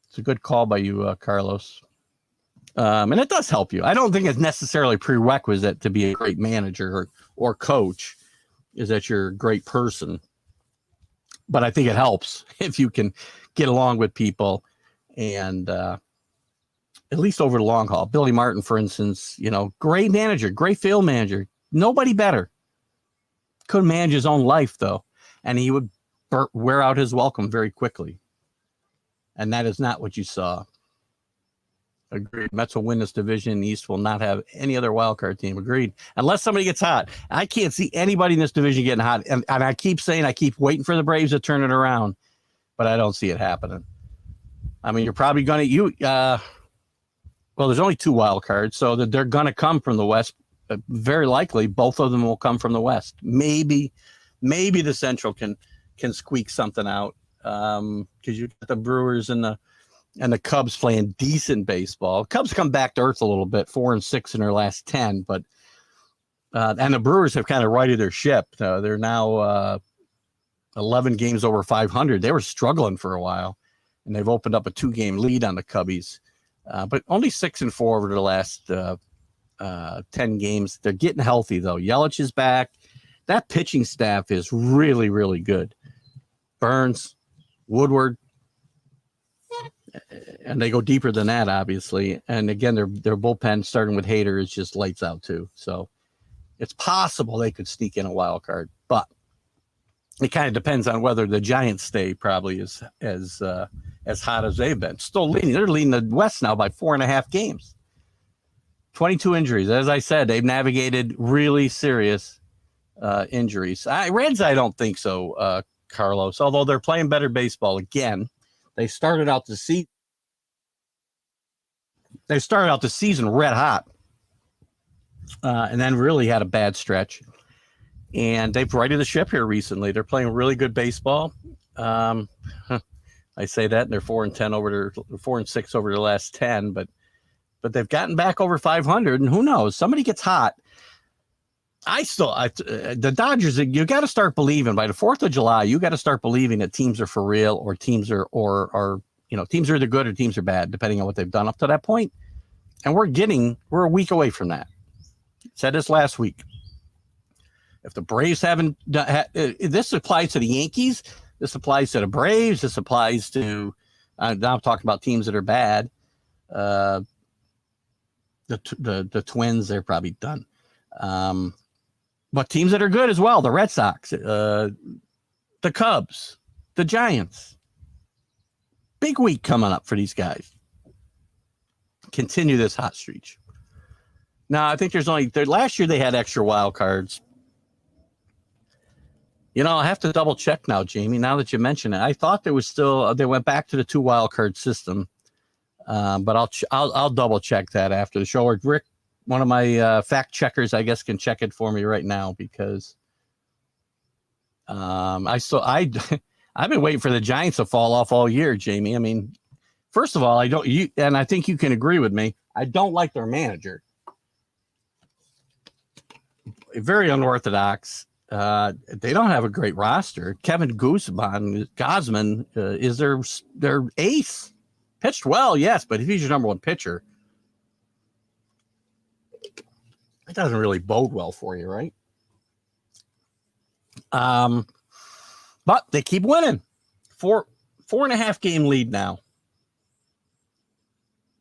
It's a good call by you, Carlos. And it does help you. I don't think it's necessarily prerequisite to be a great manager or coach is that you're a great person. But I think it helps if you can get along with people and at least over the long haul. Billy Martin, for instance, great manager, great field manager. Nobody better. Couldn't manage his own life, though. And he would wear out his welcome very quickly. And that is not what you saw. Agreed. Mets will win this division. In the East will not have any other wild card team. Agreed. Unless somebody gets hot. I can't see anybody in this division getting hot. And I keep waiting for the Braves to turn it around, but I don't see it happening. I mean, you're probably going to, well, there's only 2 wild cards, so that they're going to come from the West. Very likely, both of them will come from the West. Maybe the Central can squeak something out because you got the Brewers and the Cubs playing decent baseball. Cubs come back to earth a little bit, 4-6 in their last 10, but and the Brewers have kind of righted their ship. They're now 11 games over 500. They were struggling for a while, and they've opened up a 2-game lead on the Cubbies, but only 6-4 over the last 10 games. They're getting healthy, though. Yelich is back. That pitching staff is really, really good. Burns, Woodward, and they go deeper than that, obviously. And again, their bullpen, starting with Hader, is just lights out too. So it's possible they could sneak in a wild card, but it kind of depends on whether the Giants stay probably as hot as they've been. Still leading. They're leading the West now by 4.5 games. 22 injuries. As I said, they've navigated really serious injuries. Reds, I don't think so, Carlos, although they're playing better baseball again. They started out the season red hot, and then really had a bad stretch. And they've righted the ship here recently. They're playing really good baseball. I say that, and they're 4-6 over their last 10, but they've gotten back over 500. And who knows? Somebody gets hot. The Dodgers, you got to start believing by the 4th of July. You got to start believing that teams are for real, or teams are teams are either good or teams are bad, depending on what they've done up to that point. And we're a week away from that. Said this last week. If the Braves haven't, this applies to the Yankees. This applies to the Braves. This applies to. Now I'm talking about teams that are bad. The Twins, they're probably done. But teams that are good as well, the Red Sox, the Cubs, the Giants. Big week coming up for these guys. Continue this hot streak. Now, I think last year they had extra wild cards. I'll have to double check now, Jamie, now that you mention it. I thought there was still, they went back to the 2 wild card system. But I'll double check that after the show. Or Rick, one of my fact checkers, I guess, can check it for me right now because I've been waiting for the Giants to fall off all year, Jamie. I mean, first of all, and I think you can agree with me, I don't like their manager. Very unorthodox. They don't have a great roster. Kevin Gosman is their ace. Pitched well, yes, but if he's your number one pitcher, it doesn't really bode well for you, right? But they keep winning. 4.5 game lead now.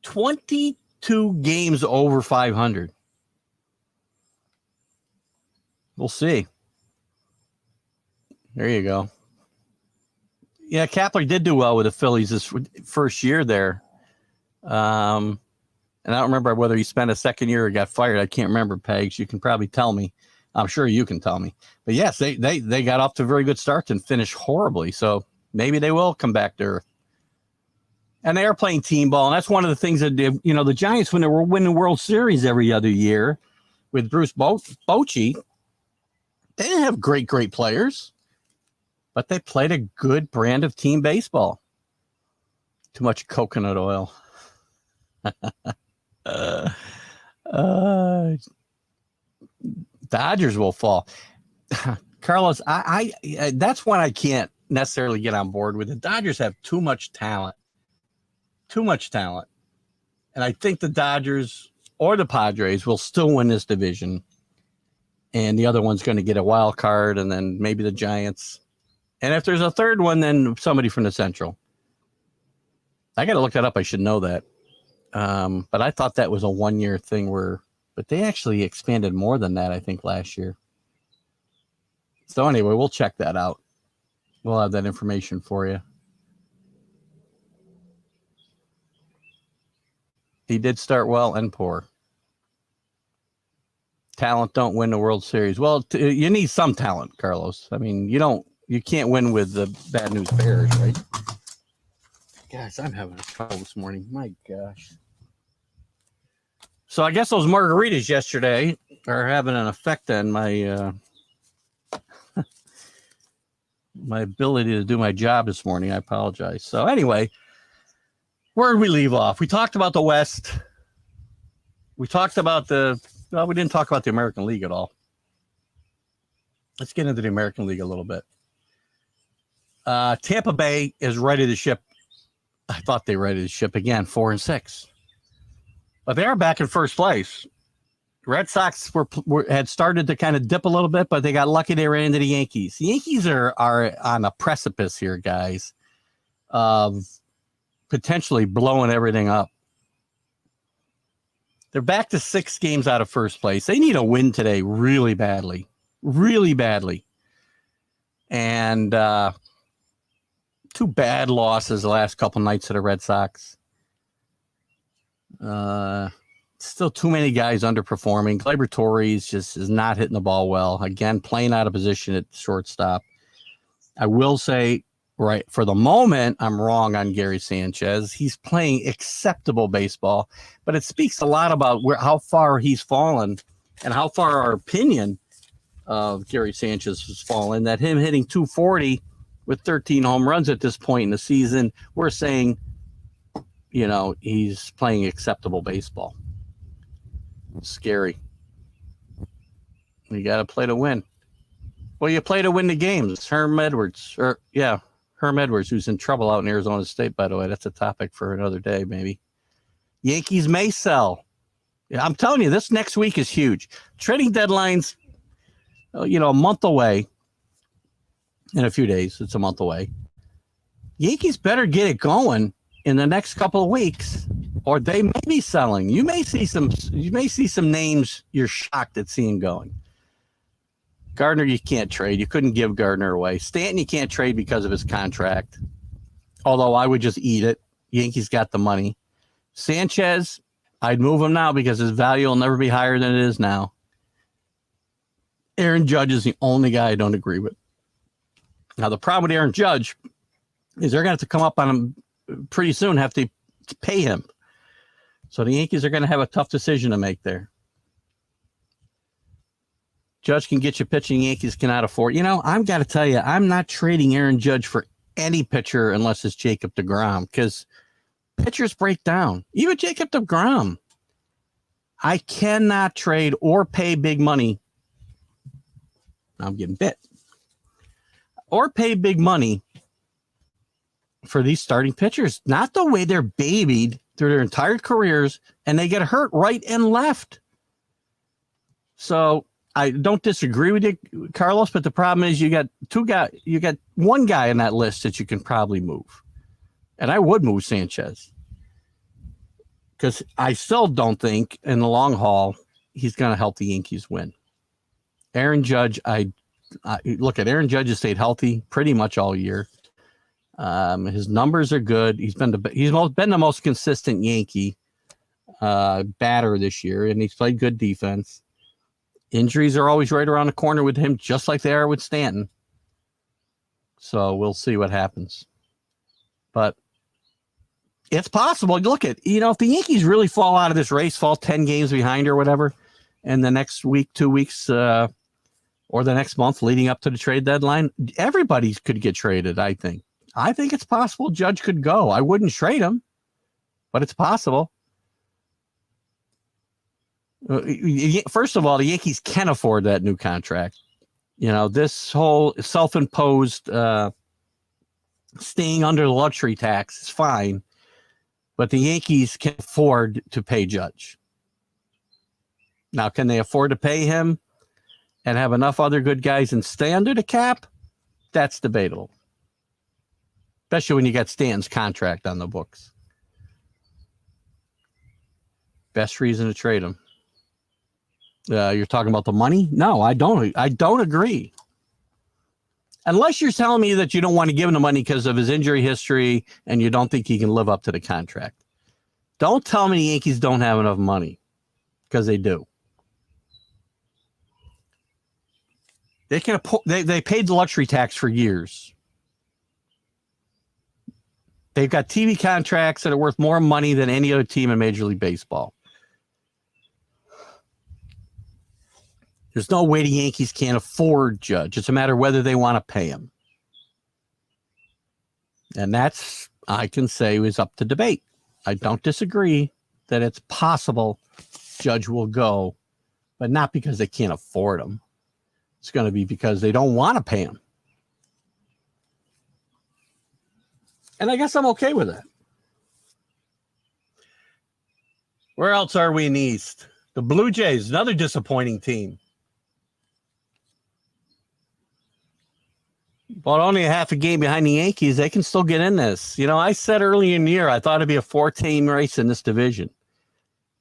22 games over 500. We'll see. There you go. Yeah, Kapler did do well with the Phillies this first year there. And I don't remember whether he spent a second year or got fired. I can't remember, Pegs. You can probably tell me. I'm sure you can tell me. But yes, they got off to a very good start and finished horribly. So maybe they will come back to earth. And they are playing team ball. And that's one of the things that, the Giants, when they were winning World Series every other year with Bruce Bochy, they didn't have great players. But they played a good brand of team baseball. Too much coconut oil. Dodgers will fall. Carlos, I that's one I can't necessarily get on board with. The Dodgers have too much talent. And I think the Dodgers or the Padres will still win this division. And the other one's going to get a wild card, and then maybe the Giants. And if there's a third one, then somebody from the Central. I got to look that up. I should know that. But I thought that was a 1-year thing but they actually expanded more than that, I think, last year. So anyway, we'll check that out. We'll have that information for you. He did start well and poor. Talent don't win the World Series. Well, you need some talent, Carlos. I mean, you can't win with the bad news Bears, right? Guys, I'm having trouble this morning. My gosh. So I guess those margaritas yesterday are having an effect on my my ability to do my job this morning. I apologize. So anyway, where did we leave off? We talked about the West. We talked about we didn't talk about the American League at all. Let's get into the American League a little bit. Tampa Bay is ready to ship. I thought they were ready to ship again, 4-6. But they are back in first place. Red Sox had started to kind of dip a little bit, but they got lucky they ran into the Yankees. The Yankees are on a precipice here, guys, of potentially blowing everything up. They're back to 6 games out of first place. They need a win today really badly. And 2 bad losses the last couple nights to the Red Sox. Still too many guys underperforming. Gleyber Torres is not hitting the ball well. Again, playing out of position at shortstop. I will say, right, for the moment, I'm wrong on Gary Sanchez. He's playing acceptable baseball, but it speaks a lot about how far he's fallen and how far our opinion of Gary Sanchez has fallen, that him hitting 240 with 13 home runs at this point in the season, we're saying, he's playing acceptable baseball. It's scary. You got to play to win. Well, you play to win the games. Herm Edwards, who's in trouble out in Arizona State, by the way. That's a topic for another day, maybe. Yankees may sell. I'm telling you, this next week is huge. Trading deadline's, a month away. In a few days, it's a month away. Yankees better get it going in the next couple of weeks, or they may be selling. You may see some names you're shocked at seeing going. Gardner, you can't trade. You couldn't give Gardner away. Stanton, you can't trade because of his contract. Although I would just eat it. Yankees got the money. Sanchez, I'd move him now because his value will never be higher than it is now. Aaron Judge is the only guy I don't agree with. Now, the problem with Aaron Judge is they're going to have to come up on him pretty soon, have to pay him. So the Yankees are going to have a tough decision to make there. Judge can get you pitching, Yankees cannot afford. I've got to tell you, I'm not trading Aaron Judge for any pitcher unless it's Jacob deGrom, because pitchers break down. Even Jacob deGrom. I cannot trade or pay big money. I'm getting bit. Or pay big money for these starting pitchers. Not the way they're babied through their entire careers, and they get hurt right and left. So I don't disagree with you, Carlos, but the problem is you got one guy in that list that you can probably move. And I would move Sanchez. Because I still don't think in the long haul he's going to help the Yankees win. Aaron Judge, I look at Aaron Judge has stayed healthy pretty much all year. His numbers are good. He's been the most consistent Yankee batter this year, and he's played good defense. Injuries are always right around the corner with him, just like they are with Stanton. So we'll see what happens. But it's possible. Look at, if the Yankees really fall out of this race, fall 10 games behind or whatever, and the next week, 2 weeks, or the next month leading up to the trade deadline, everybody could get traded, I think. I think it's possible Judge could go. I wouldn't trade him, but it's possible. First of all, the Yankees can afford that new contract. This whole self-imposed staying under the luxury tax is fine, but the Yankees can afford to pay Judge. Now, can they afford to pay him and have enough other good guys and stay under the cap? That's debatable. Especially when you got Stanton's contract on the books. Best reason to trade him. You're talking about the money? No, I don't agree. Unless you're telling me that you don't want to give him the money because of his injury history and you don't think he can live up to the contract. Don't tell me the Yankees don't have enough money, because they do. They paid the luxury tax for years. They've got TV contracts that are worth more money than any other team in Major League Baseball. There's no way the Yankees can't afford Judge. It's a matter of whether they want to pay him. And that's, I can say, is up to debate. I don't disagree that it's possible Judge will go, but not because they can't afford him. It's going to be because they don't want to pay him. And I guess I'm okay with that. Where else are we in the East? The Blue Jays, another disappointing team. But only a half a game behind the Yankees, they can still get in this. I said earlier in the year, I thought it'd be a 4-team race in this division.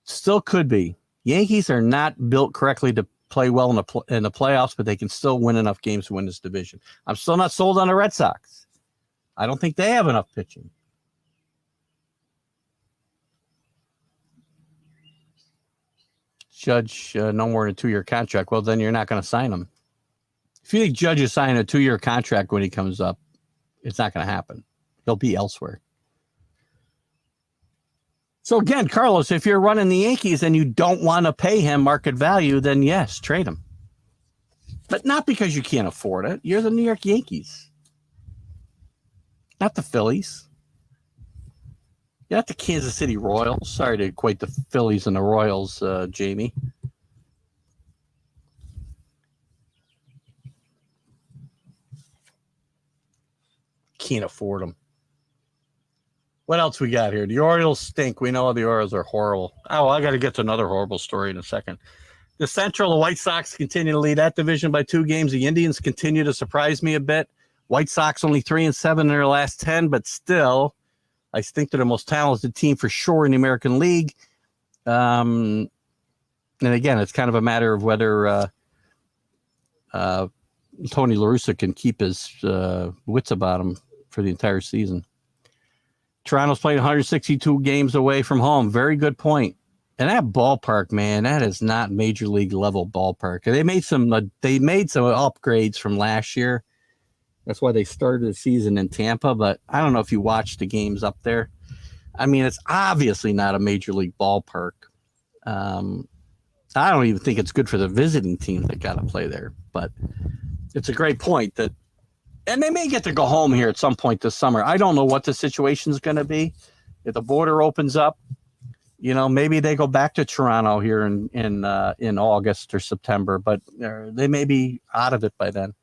Still could be. Yankees are not built correctly to play well in the playoffs, but they can still win enough games to win this division. I'm still not sold on the Red Sox. I don't think they have enough pitching. Judge, no more than a 2-year contract. Well, then you're not going to sign him. If you think Judge is signing a 2-year contract when he comes up, it's not going to happen. He'll be elsewhere. So again, Carlos, if you're running the Yankees and you don't want to pay him market value, then yes, trade him. But not because you can't afford it. You're the New York Yankees. Not the Phillies. You're not the Kansas City Royals. Sorry to equate the Phillies and the Royals, Jamie. Can't afford them. What else we got here? The Orioles stink. We know the Orioles are horrible. Oh, I got to get to another horrible story in a second. The Central, the White Sox continue to lead that division by 2 games. The Indians continue to surprise me a bit. White Sox only 3-7 in their last 10, but still, I think they're the most talented team for sure in the American League. And again, it's kind of a matter of whether Tony La Russa can keep his wits about him for the entire season. Toronto's playing 162 games away from home. Very good point. And that ballpark, man, that is not major league level ballpark. They made some upgrades from last year. That's why they started the season in Tampa. But I don't know if you watched the games up there. I mean, it's obviously not a major league ballpark. I don't even think it's good for the visiting team that got to play there. But it's a great point that, and they may get to go home here at some point this summer. I don't know what the situation is going to be. If the border opens up, maybe they go back to Toronto here in August or September, but they may be out of it by then.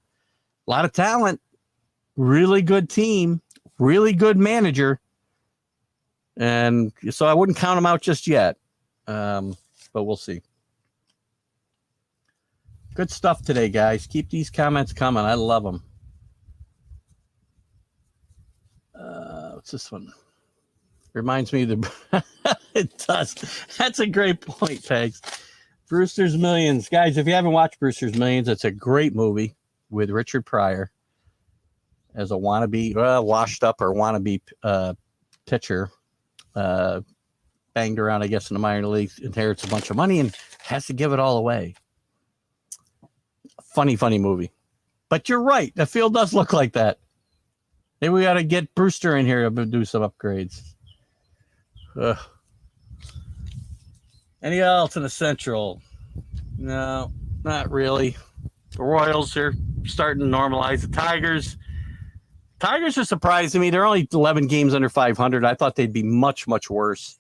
A lot of talent, really good team, really good manager. And so I wouldn't count them out just yet, but we'll see. Good stuff today, guys. Keep these comments coming. I love them. What's this one? Reminds me of the... It does. That's a great point, Pegs. Brewster's Millions. Guys, if you haven't watched Brewster's Millions, it's a great movie with Richard Pryor as a wannabe, washed up or wannabe pitcher. Banged around, I guess, in the minor leagues, inherits a bunch of money and has to give it all away. Funny movie. But you're right. The field does look like that. Maybe we got to get Brewster in here to do some upgrades. Ugh. Any else in the Central? No, not really. The Royals are starting to normalize. The Tigers are surprising me. They're only 11 games under 500. I thought they'd be much, much worse,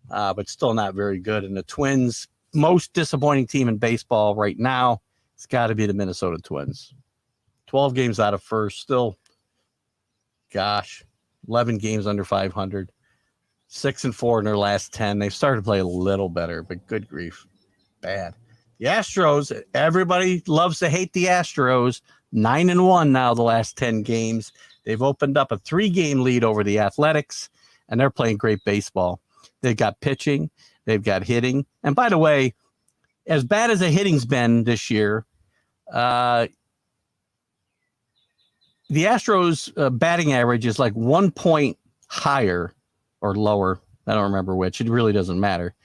but still not very good. And the Twins, most disappointing team in baseball right now, it's got to be the Minnesota Twins. 12 games out of first, still, 11 games under 500. 6-4 in their last 10. They've started to play a little better, but good grief, bad. The Astros, everybody loves to hate the Astros. 9-1 now the last 10 games. They've opened up a 3-game lead over the Athletics, and they're playing great baseball. They've got pitching, they've got hitting. And by the way, as bad as the hitting's been this year, the Astros' batting average is like 1 point higher or lower, I don't remember which, it really doesn't matter,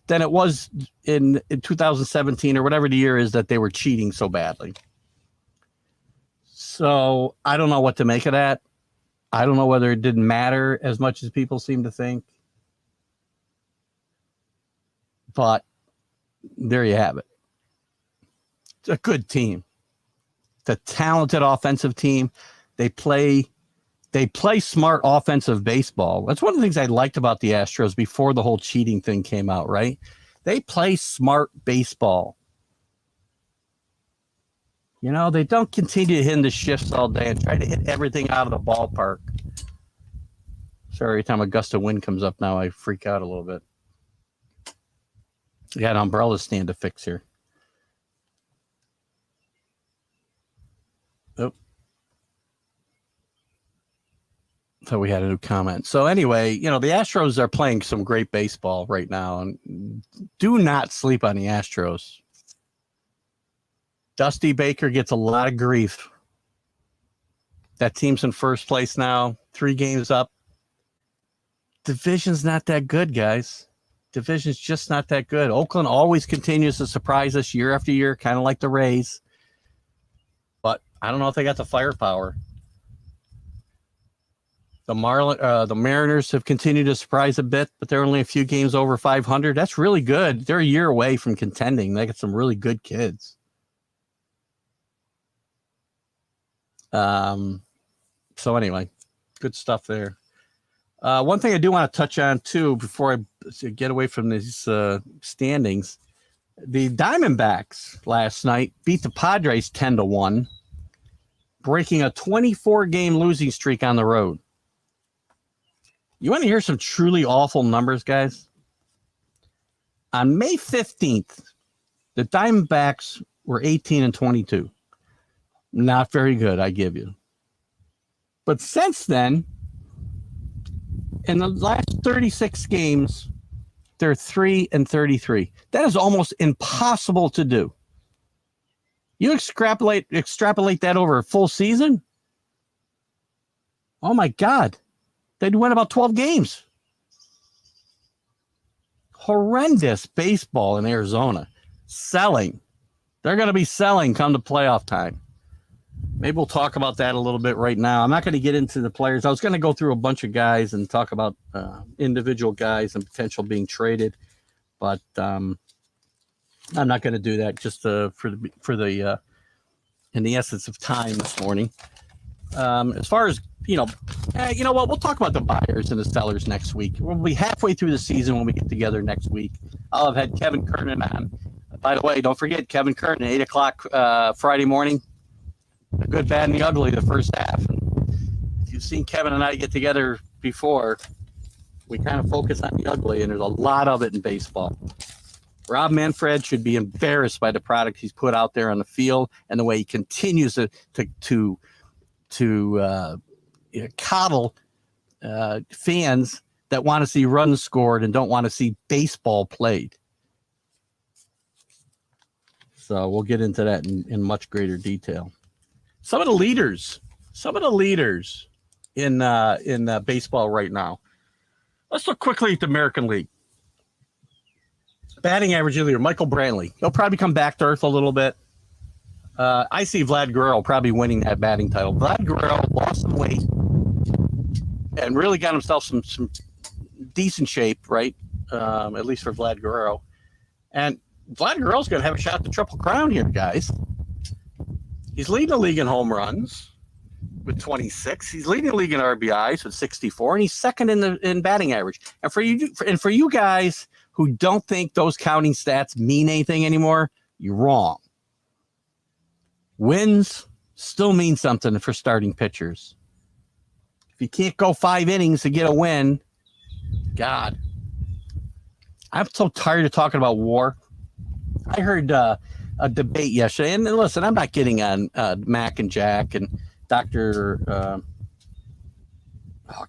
than it was in 2017 or whatever the year is that they were cheating so badly. So I don't know what to make of that. I don't know whether it didn't matter as much as people seem to think. But there you have it. It's a good team. It's a talented offensive team. They play smart offensive baseball. That's one of the things I liked about the Astros before the whole cheating thing came out, right? They play smart baseball. They don't continue to hit the shifts all day and try to hit everything out of the ballpark. Sorry, every time a gust of wind comes up now, I freak out a little bit. I got an umbrella stand to fix here. Oh. So we had a new comment. So anyway, the Astros are playing some great baseball right now, and do not sleep on the Astros. Dusty Baker gets a lot of grief. That team's in first place now, 3 games up. Division's not that good, guys. Division's just not that good. Oakland always continues to surprise us year after year, kind of like the Rays. But I don't know if they got the firepower. The Mariners have continued to surprise a bit, but they're only a few games over 500. That's really good. They're a year away from contending. They got some really good kids. So anyway, good stuff there. One thing I do want to touch on too, before I get away from these standings, the Diamondbacks last night beat the Padres 10-1, breaking a 24-game losing streak on the road. You want to hear some truly awful numbers, guys? On May 15th, the Diamondbacks were 18-22. Not very good, I give you. But since then, in the last 36 games, they're 3-33. That is almost impossible to do. You extrapolate that over a full season? Oh my God. They'd win about 12 games. Horrendous baseball in Arizona. Selling. They're going to be selling come to playoff time. Maybe we'll talk about that a little bit right now. I'm not going to get into the players. I was going to go through a bunch of guys and talk about individual guys and potential being traded, but I'm not going to do that just for the in the essence of time this morning. As far as you know what, we'll talk about the buyers and the sellers next week. We'll be halfway through the season when we get together next week. I'll have had Kevin Kernan on. By the way, don't forget Kevin Kernan, 8:00 Friday morning. The good, bad, and the ugly, the first half. And if you've seen Kevin and I get together before, we kind of focus on the ugly, and there's a lot of it in baseball. Rob Manfred should be embarrassed by the product he's put out there on the field and the way he continues to coddle fans that want to see runs scored and don't want to see baseball played. So we'll get into that in much greater detail. Some of the leaders in baseball right now. Let's look quickly at the American League. Batting average leader, Michael Brantley. He'll probably come back to earth a little bit. I see Vlad Guerrero probably winning that batting title. Vlad Guerrero lost some weight and really got himself some decent shape, right? At least for Vlad Guerrero. And Vlad Guerrero's going to have a shot at the Triple Crown here, guys. He's leading the league in home runs with 26. He's leading the league in RBIs with 64, and he's second in batting average. And for you guys who don't think those counting stats mean anything anymore, you're wrong. Wins still mean something for starting pitchers. If you can't go 5 innings to get a win, God, I'm so tired of talking about WAR. I heard a debate yesterday, and listen, I'm not getting on Mac and Jack and Dr. I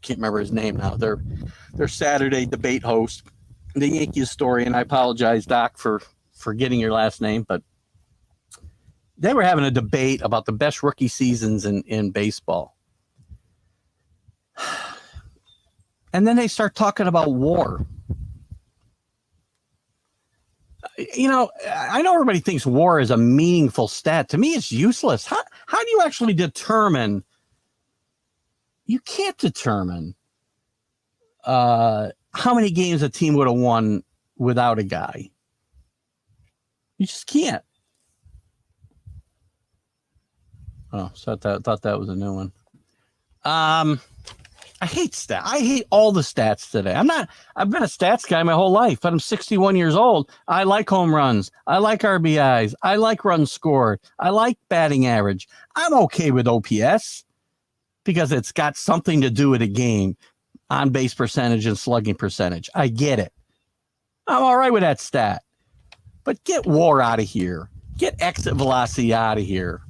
can't remember his name now. Their Saturday debate host, the Yankee historian. I apologize, Doc, for forgetting your last name, but they were having a debate about the best rookie seasons in baseball. And then they start talking about WAR. You know, I know everybody thinks WAR is a meaningful stat. To me, it's useless. How do you actually determine? You can't determine how many games a team would have won without a guy. You just can't. Oh, so I thought that was a new one. I hate stats. I hate all the stats today. I've been a stats guy my whole life, but I'm 61 years old. I like home runs. I like RBIs. I like runs scored. I like batting average. I'm okay with OPS because it's got something to do with a game, on base percentage and slugging percentage. I get it. I'm all right with that stat. But get WAR out of here. Get exit velocity out of here.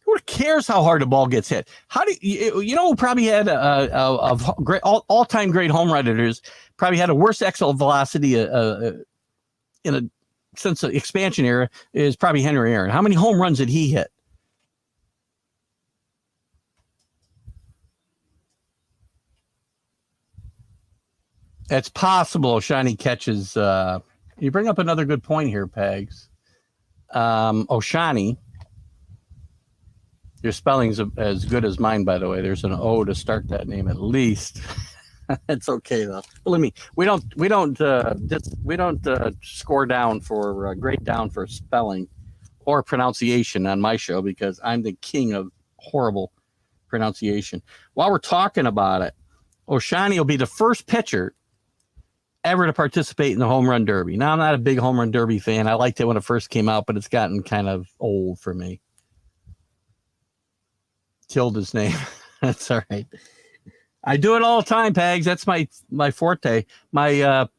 Who cares how hard the ball gets hit? How do you know who probably had a great all-time great home run hitters probably had a worse exit velocity since the expansion era is probably Henry Aaron. How many home runs did he hit? It's possible Oshani catches. You bring up another good point here, Pegs. Oshani. Your spelling's as good as mine, by the way. There's an O to start that name at least. It's okay though. Believe me, we don't score down for grade down for spelling or pronunciation on my show because I'm the king of horrible pronunciation. While we're talking about it, Oshani will be the first pitcher ever to participate in the home run derby. Now, I'm not a big home run derby fan. I liked it when it first came out, but it's gotten kind of old for me. Killed his name. That's all right. I do it all the time, Pags. That's my forte. I'm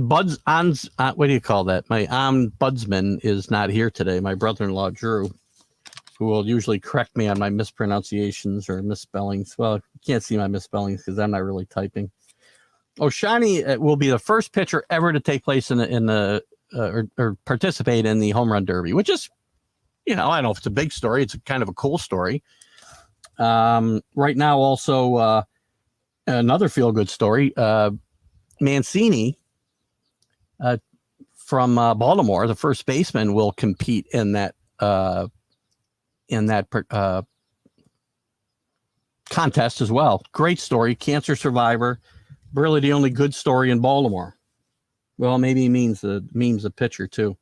buds on what do you call that? My ombudsman is not here today. My brother-in-law Drew, who will usually correct me on my mispronunciations or misspellings. Well, you can't see my misspellings because I'm not really typing. Ohtani will be the first pitcher ever to take place in the or participate in the home run derby, which is, I don't know if it's a big story. It's kind of a cool story. Right now, also another feel good story. Mancini from Baltimore, the first baseman, will compete in that contest as well. Great story. Cancer survivor. Really the only good story in Baltimore. Well, maybe he means the pitcher too.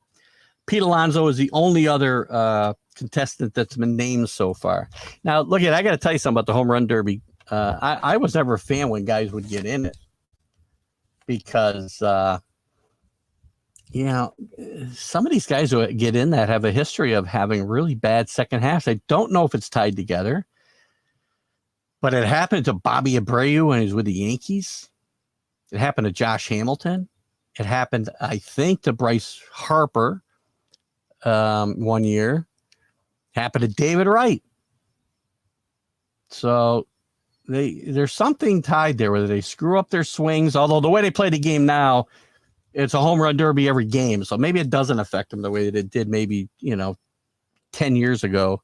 Pete Alonso is the only other contestant that's been named so far. Now, look I got to tell you something about the home run derby. I was never a fan when guys would get in it because, some of these guys who get in that have a history of having really bad second halves. I don't know if it's tied together, but it happened to Bobby Abreu when he was with the Yankees. It happened to Josh Hamilton. It happened, I think, to Bryce Harper one year. Happened to David Wright. So there's something tied there, whether they screw up their swings, although the way they play the game now, it's a home run derby every game. So maybe it doesn't affect them the way that it did maybe, 10 years ago.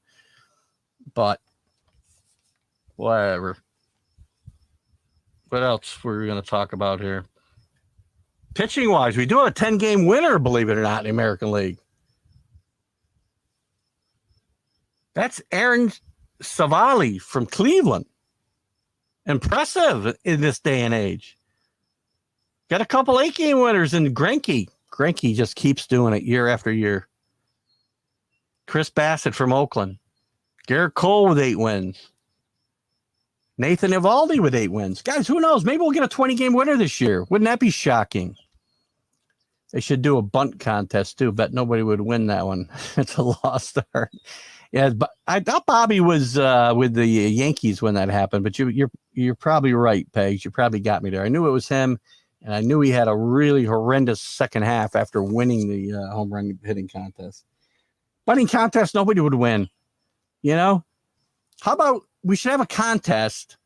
But whatever. What else were we going to talk about here? Pitching wise, we do have a 10-game winner, believe it or not, in the American League. That's Aaron Savali from Cleveland. Impressive in this day and age. Got a couple 8-game winners in Greinke. Greinke just keeps doing it year after year. Chris Bassett from Oakland. Garrett Cole with 8 wins. Nathan Eovaldi with 8 wins. Guys, who knows? Maybe we'll get a 20-game winner this year. Wouldn't that be shocking? They should do a bunt contest, too. Bet nobody would win that one. It's a lost start. Yeah, but I thought Bobby was with the Yankees when that happened. But you're probably right, Pegs. You probably got me there. I knew it was him, and I knew he had a really horrendous second half after winning the home run hitting contest. Bunting contest, nobody would win. How about we should have a contest?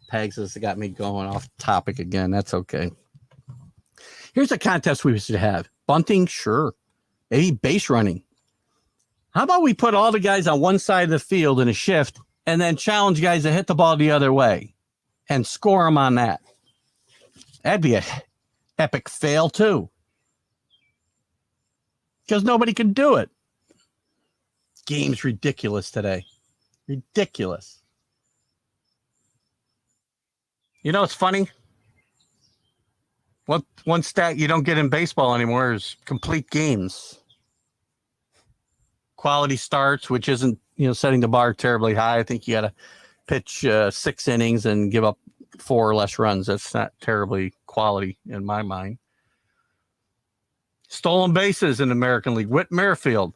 Pegs has got me going off topic again. That's okay. Here's a contest we should have. Bunting, sure. Maybe base running. How about we put all the guys on one side of the field in a shift and then challenge guys to hit the ball the other way and score them on that? That'd be an epic fail, too. Because nobody can do it. Game's ridiculous today. Ridiculous. It's funny. One stat you don't get in baseball anymore is complete games. Quality starts, which isn't, setting the bar terribly high. I think you got to pitch 6 innings and give up 4 or less runs. That's not terribly quality in my mind. Stolen bases in the American League. Whit Merrifield.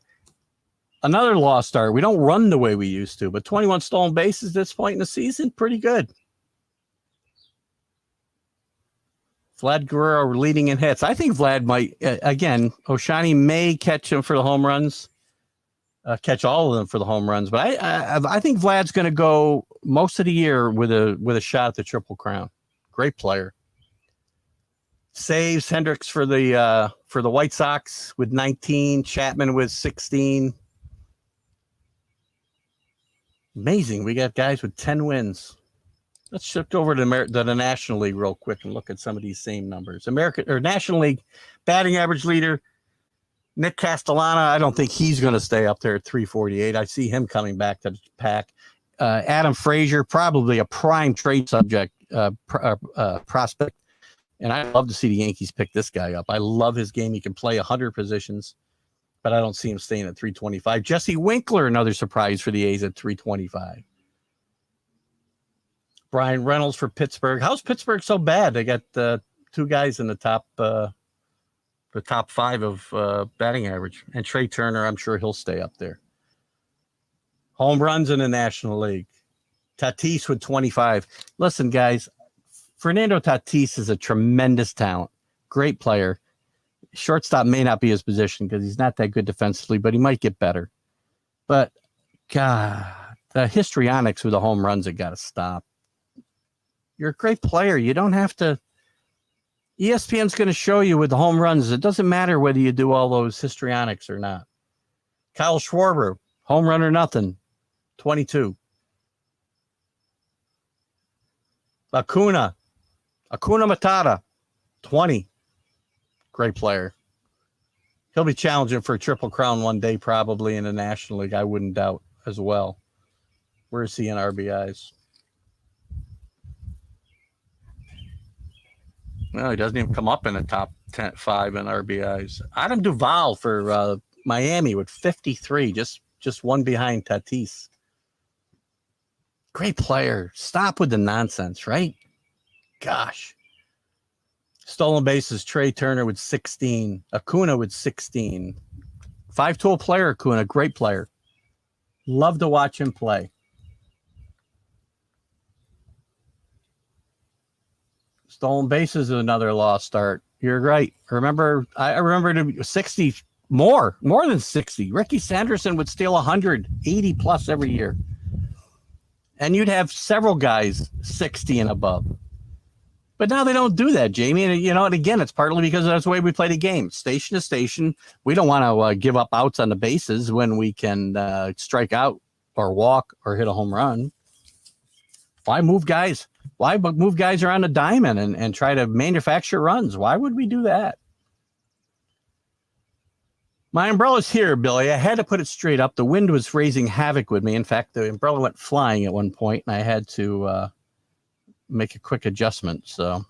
Another lost start. We don't run the way we used to, but 21 stolen bases at this point in the season, pretty good. Vlad Guerrero leading in hits. I think Vlad might, again, Ohtani may catch him for the home runs, catch all of them for the home runs, but I think Vlad's going to go most of the year with a shot at the Triple Crown. Great player. Saves, Hendricks for the White Sox with 19, Chapman with 16. Amazing. We got guys with 10 wins. Let's shift over to the National League real quick and look at some of these same numbers. National League batting average leader, Nick Castellana. I don't think he's going to stay up there at 348. I see him coming back to the pack. Adam Frazier, probably a prime trade subject prospect. And I'd love to see the Yankees pick this guy up. I love his game. He can play 100 positions, but I don't see him staying at 325. Jesse Winkler, another surprise for the A's at 325. Brian Reynolds for Pittsburgh. How's Pittsburgh so bad? They got 2 guys in the top 5 of batting average. And Trey Turner, I'm sure he'll stay up there. Home runs in the National League. Tatis with 25. Listen, guys, Fernando Tatis is a tremendous talent. Great player. Shortstop may not be his position because he's not that good defensively, but he might get better. But, God, the histrionics with the home runs have got to stop. You're a great player. You don't have to ESPN's going to show you with the home runs. It doesn't matter whether you do all those histrionics or not. Kyle Schwarber, home run or nothing, 22. Acuna Matata, 20. Great player. He'll be challenging for a Triple Crown one day, probably in the National League. I wouldn't doubt as well. Where's he in RBIs? No, he doesn't even come up in the top 5 in RBIs. Adam Duvall for Miami with 53, just one behind Tatis. Great player. Stop with the nonsense, right? Gosh. Stolen bases, Trey Turner with 16. Acuna with 16. 5-tool player, Acuna. Great player. Love to watch him play. Stolen bases is another lost start. You're right. I remember 60, more than 60. Ricky Sanderson would steal 180 plus every year. And you'd have several guys 60 and above. But now they don't do that, Jamie. And, and again, it's partly because that's the way we play the game. Station to station. We don't want to give up outs on the bases when we can strike out or walk or hit a home run. Why move guys? Why move guys around the diamond and try to manufacture runs? Why would we do that? My umbrella's here, Billy. I had to put it straight up. The wind was raising havoc with me. In fact, the umbrella went flying at one point, and I had to make a quick adjustment. So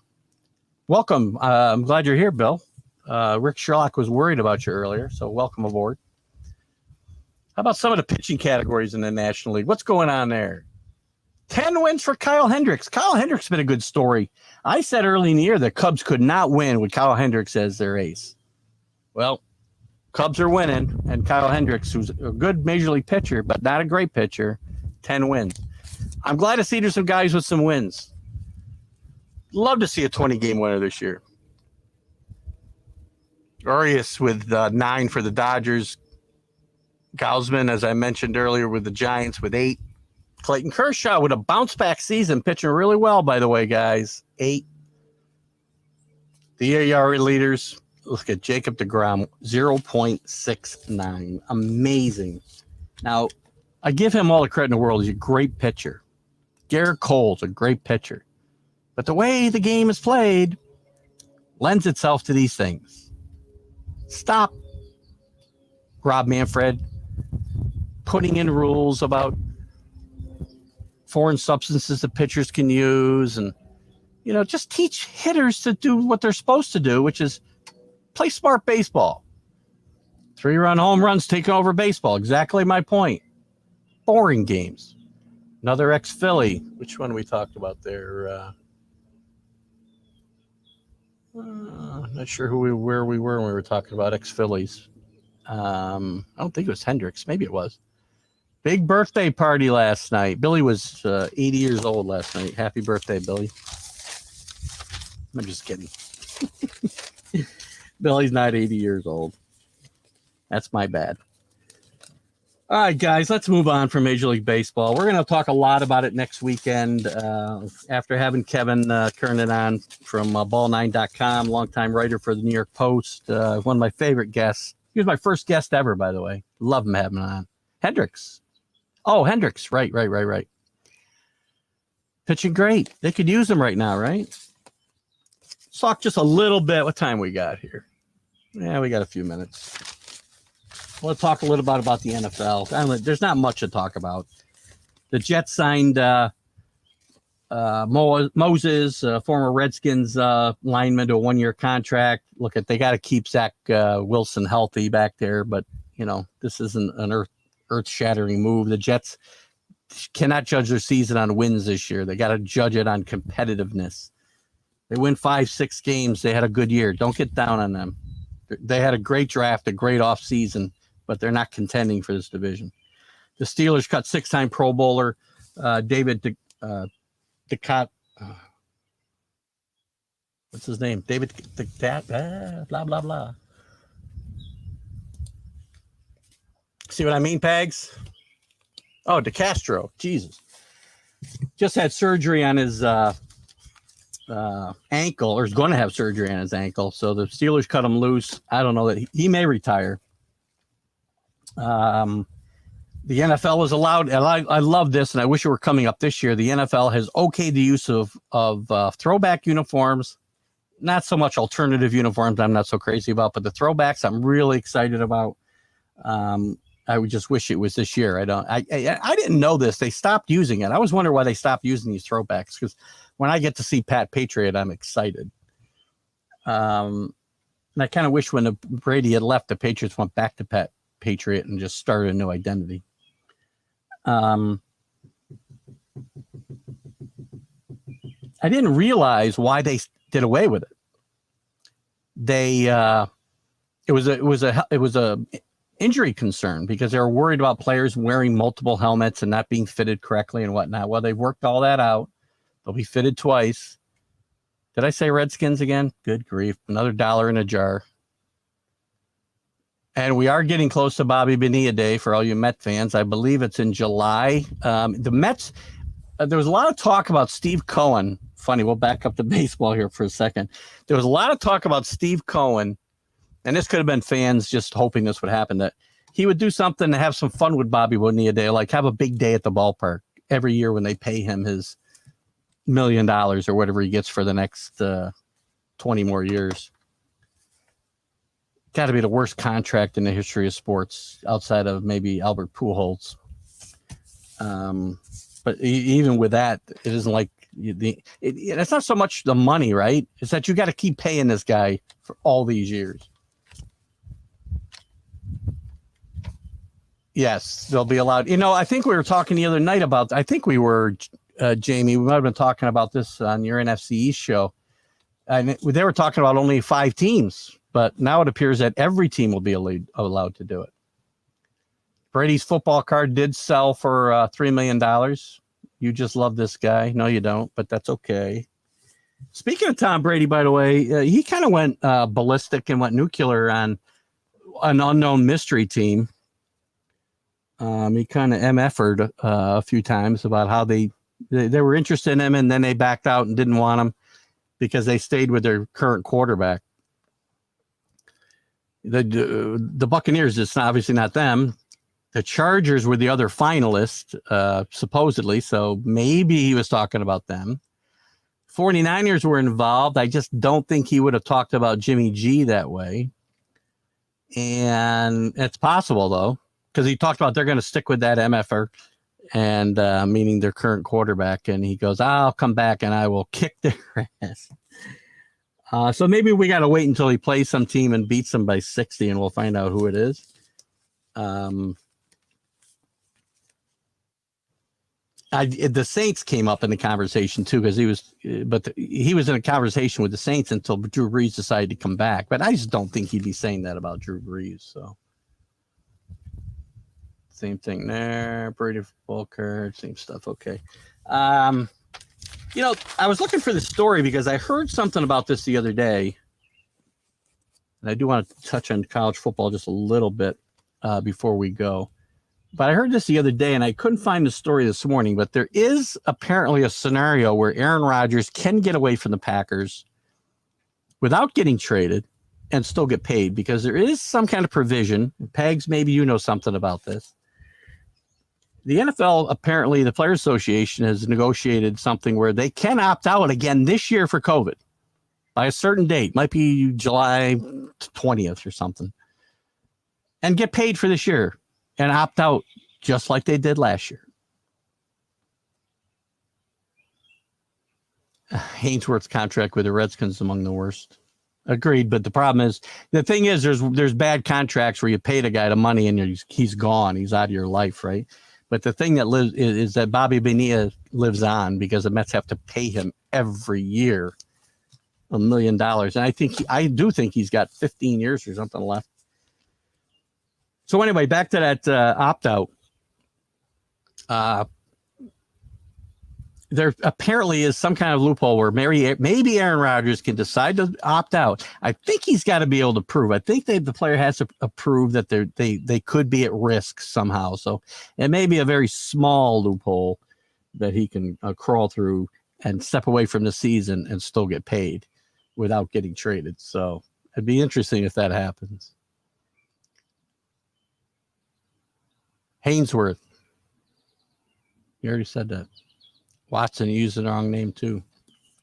welcome. I'm glad you're here, Bill. Rick Sherlock was worried about you earlier, so welcome aboard. How about some of the pitching categories in the National League? What's going on there? 10 wins for Kyle Hendricks. Kyle Hendricks has been a good story. I said early in the year that Cubs could not win with Kyle Hendricks as their ace. Well, Cubs are winning, and Kyle Hendricks, who's a good major league pitcher, but not a great pitcher, 10 wins. I'm glad to see there's some guys with some wins. Love to see a 20-game winner this year. Arias with 9 for the Dodgers. Gausman, as I mentioned earlier, with the Giants with 8. Clayton Kershaw with a bounce-back season, pitching really well, by the way, guys. 8. The ERA leaders, look at Jacob deGrom, 0.69. Amazing. Now, I give him all the credit in the world. He's a great pitcher. Garrett Cole's a great pitcher. But the way the game is played lends itself to these things. Stop, Rob Manfred, putting in rules about foreign substances that pitchers can use, and just teach hitters to do what they're supposed to do, which is play smart baseball. 3-run home runs taking over baseball. Exactly my point. Boring games. Another ex-Philly. Which one we talked about there? Not sure where we were when we were talking about ex-Phillies. I don't think it was Hendricks. Maybe it was. Big birthday party last night. Billy was 80 years old last night. Happy birthday, Billy. I'm just kidding. Billy's not 80 years old. That's my bad. All right, guys, let's move on from Major League Baseball. We're going to talk a lot about it next weekend after having Kevin Kernan on from ball9.com, longtime writer for the New York Post, one of my favorite guests. He was my first guest ever, by the way. Love him having him on. Hendricks. Oh, Hendricks. Right. Pitching great. They could use him right now, right? Let's talk just a little bit. What time we got here? Yeah, we got a few minutes. We'll talk a little bit about the NFL. There's not much to talk about. The Jets signed Moses, former Redskins lineman, to a 1-year contract. They got to keep Zach Wilson healthy back there, but this isn't an earth-shattering move. The Jets cannot judge their season on wins this year. They got to judge it on competitiveness. They win 5-6 games. They had a good year. Don't get down on them. They had a great draft, a great offseason, but they're not contending for this division. The Steelers cut 6-time Pro Bowler David DeCat. What's his name? David DeCat. Blah, blah, blah. See what I mean, Pags? Oh, DeCastro. Jesus. Just had surgery on his ankle, or is going to have surgery on his ankle. So the Steelers cut him loose. I don't know that he may retire. The NFL is allowed, and I love this, and I wish it were coming up this year. The NFL has okayed the use of throwback uniforms. Not so much alternative uniforms I'm not so crazy about, but the throwbacks I'm really excited about. I would just wish it was this year. I didn't know this. They stopped using it. I was wondering why they stopped using these throwbacks, because when I get to see Pat Patriot, I'm excited. And I kind of wish when Brady had left, the Patriots went back to Pat Patriot and just started a new identity. I didn't realize why they did away with it. It was a injury concern because they were worried about players wearing multiple helmets and not being fitted correctly and whatnot. Well, they've worked all that out. They'll be fitted twice. Did I say Redskins again? Good grief. Another $1 in a jar. And we are getting close to Bobby Bonilla Day for all you Met fans. I believe it's in July. The Mets, there was a lot of talk about Steve Cohen. Funny, we'll back up to baseball here for a second. There was a lot of talk about Steve Cohen, and this could have been fans just hoping this would happen, that he would do something to have some fun with Bobby Bonilla Day, like have a big day at the ballpark every year when they pay him his $1 million or whatever he gets for the next 20 more years. Got to be the worst contract in the history of sports outside of maybe Albert Pujols. But even with that, it isn't like it's not so much the money, right? It's that you got to keep paying this guy for all these years. Yes, they'll be allowed. I think we were talking the other night about, Jamie, we might have been talking about this on your NFC East show. And they were talking about only 5 teams, but now it appears that every team will be allowed to do it. Brady's football card did sell for $3 million. You just love this guy. No, you don't, but that's okay. Speaking of Tom Brady, by the way, he kind of went ballistic and went nuclear on an unknown mystery team. He kind of MF'd a few times about how they were interested in him, and then they backed out and didn't want him because they stayed with their current quarterback. The Buccaneers, it's obviously not them. The Chargers were the other finalists, supposedly, so maybe he was talking about them. 49ers were involved. I just don't think he would have talked about Jimmy G that way. And it's possible, though, because he talked about they're going to stick with that MFR, and meaning their current quarterback. And he goes, I'll come back and I will kick their ass. So maybe we got to wait until he plays some team and beats them by 60, and we'll find out who it is. The Saints came up in the conversation too, because he was in a conversation with the Saints until Drew Brees decided to come back. But I just don't think he'd be saying that about Drew Brees. So same thing there. Brady football card, same stuff. Okay. I was looking for the story because I heard something about this the other day, and I do want to touch on college football just a little bit before we go. But I heard this the other day, and I couldn't find the story this morning, but there is apparently a scenario where Aaron Rodgers can get away from the Packers without getting traded and still get paid, because there is some kind of provision. Pegs, maybe you know something about this. The NFL, apparently the Players Association, has negotiated something where they can opt out again this year for COVID by a certain date. Might be July 20th or something. And get paid for this year. And opt out just like they did last year. Hainsworth's contract with the Redskins is among the worst. Agreed, but the thing is, there's bad contracts where you paid a guy the money and he's gone, he's out of your life, right? But the thing that lives is that Bobby Bonilla lives on, because the Mets have to pay him every year $1 million, and I do think he's got 15 years or something left. So anyway, back to that opt-out. There apparently is some kind of loophole where maybe Aaron Rodgers can decide to opt out. I think he's got to be able to prove. I think the player has to prove that they could be at risk somehow. So it may be a very small loophole that he can crawl through. and step away from the season and still get paid without getting traded. So it'd be interesting if that happens. Hainsworth. You already said that. Watson used the wrong name too.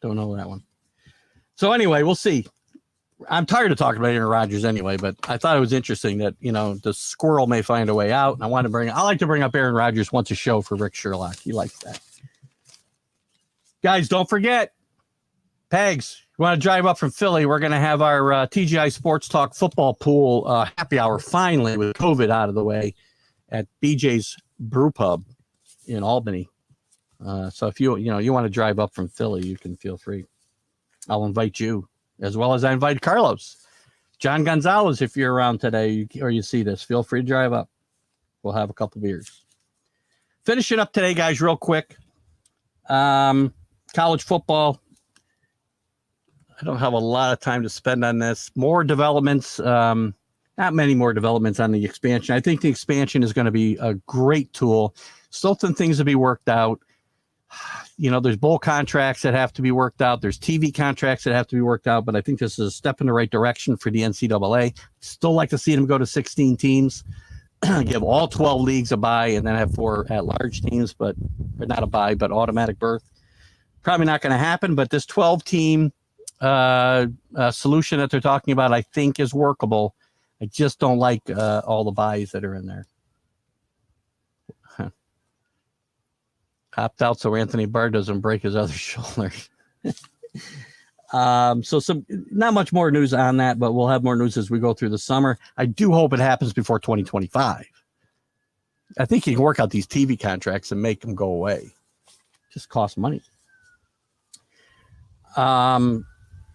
Don't know that one. So anyway, we'll see. I'm tired of talking about Aaron Rodgers anyway, but I thought it was interesting that, the squirrel may find a way out. And I like to bring up Aaron Rodgers once a show for Rick Sherlock. He likes that. Guys, don't forget, Pegs, you want to drive up from Philly, we're going to have our TGI Sports Talk football pool happy hour finally with COVID out of the way at BJ's Brew Pub in Albany. So if you want to drive up from Philly, you can feel free. I'll invite you, as well as I invite Carlos. John Gonzalez, if you're around today or you see this, feel free to drive up. We'll have a couple beers. Finishing up today, guys, real quick. College football. I don't have a lot of time to spend on this. More developments, not many more developments on the expansion. I think the expansion is going to be a great tool. Still some things to be worked out. There's bowl contracts that have to be worked out. There's TV contracts that have to be worked out, but I think this is a step in the right direction for the NCAA. Still like to see them go to 16 teams, give all 12 leagues a bye, and then have 4 at-large teams, but not a bye, but automatic berth. Probably not going to happen, but this 12-team solution that they're talking about, I think, is workable. I just don't like all the buys that are in there. Opt out so Anthony Barr doesn't break his other shoulder. So not much more news on that, but we'll have more news as we go through the summer. I do hope it happens before 2025. I think you can work out these TV contracts and make them go away. Just cost money. The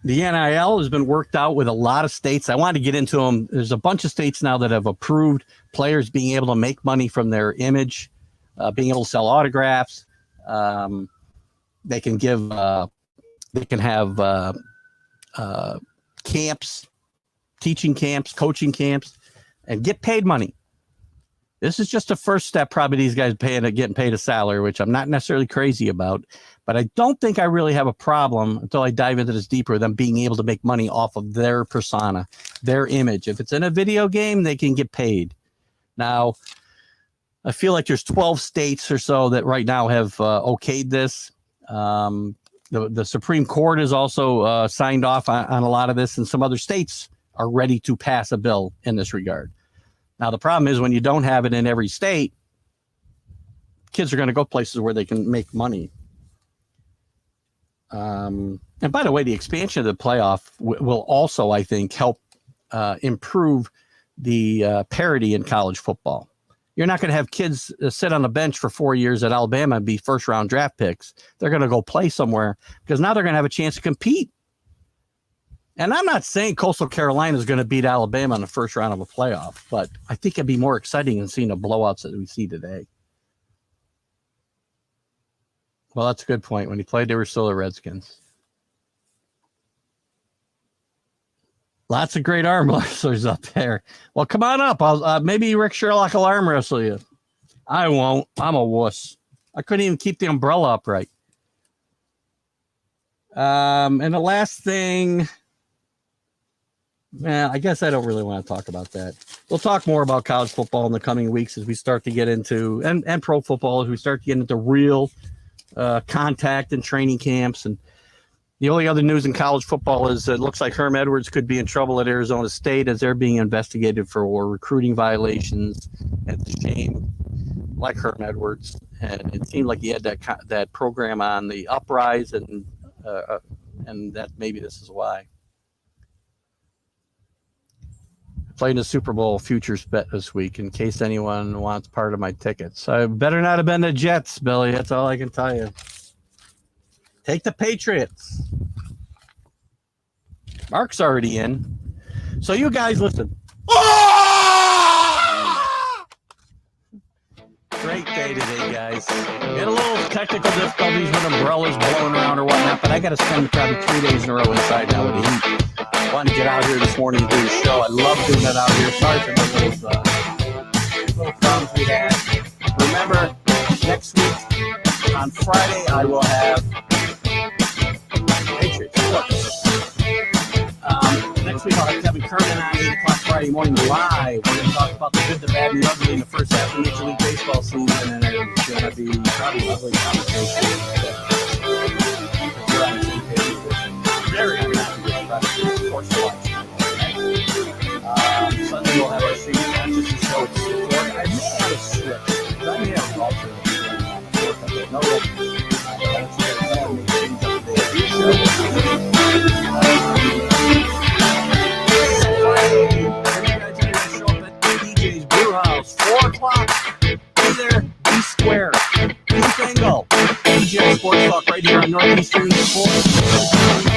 NIL has been worked out with a lot of states. I wanted to get into them. There's a bunch of states now that have approved players being able to make money from their image, being able to sell autographs. They can have camps, teaching camps, coaching camps, and get paid money. This is just a first step. Probably these guys getting paid a salary, which I'm not necessarily crazy about, but I don't think I really have a problem until I dive into this deeper, them being able to make money off of their persona, their image. If it's in a video game, they can get paid. Now, I feel like there's 12 states or so that right now have okayed this. The Supreme Court has also signed off on a lot of this, and some other states are ready to pass a bill in this regard. Now, the problem is when you don't have it in every state, kids are going to go places where they can make money. And by the way, the expansion of the playoff will also, I think, help improve the parity in college football. You're not going to have kids sit on the bench for 4 years at Alabama and be first-round draft picks. They're going to go play somewhere because now they're going to have a chance to compete. And I'm not saying Coastal Carolina is going to beat Alabama in the first round of a playoff, but I think it'd be more exciting than seeing the blowouts that we see today. Well, that's a good point. When he played, they were still the Redskins. Lots of great arm wrestlers up there. Well, come on up. Maybe Rick Sherlock will arm wrestle you. I won't. I'm a wuss. I couldn't even keep the umbrella upright. And the last thing, I guess I don't really want to talk about that. We'll talk more about college football in the coming weeks as we start to get into, and pro football as we start to get into real contact and training camps. And the only other news in college football is it looks like Herm Edwards could be in trouble at Arizona State as they're being investigated for recruiting violations. It's a shame, like Herm Edwards. And it seemed like he had that program on the uprise, and that maybe this is why. I played in a Super Bowl futures bet this week in case anyone wants part of my tickets. I better not have been the Jets, Billy. That's all I can tell you. Take the Patriots. Mark's already in. So you guys listen. Great day today, guys. We had a little technical difficulties with umbrellas blowing around or whatnot, but I got to spend probably 3 days in a row inside now with the heat. I wanted to get out here this morning and do the show. I love doing it out here. Sorry for the little problems we had. Remember, next week on Friday, I will have Saturday morning live. We're going to talk about the good, the bad, and the ugly in the first half of Major League Baseball season, and it's going to be probably a lovely conversation. We're on the same page with this. Very unhappy with the Predators. Of course, Sunday we'll have our Shady Consciousness show at 6 o'clock. I may have a switch, because I may have an alternate. No, that DJ's Brew House, 4 o'clock. Be there, be square. Keith Engel, DJ Sports Talk right here on Northeast Streaming Sports.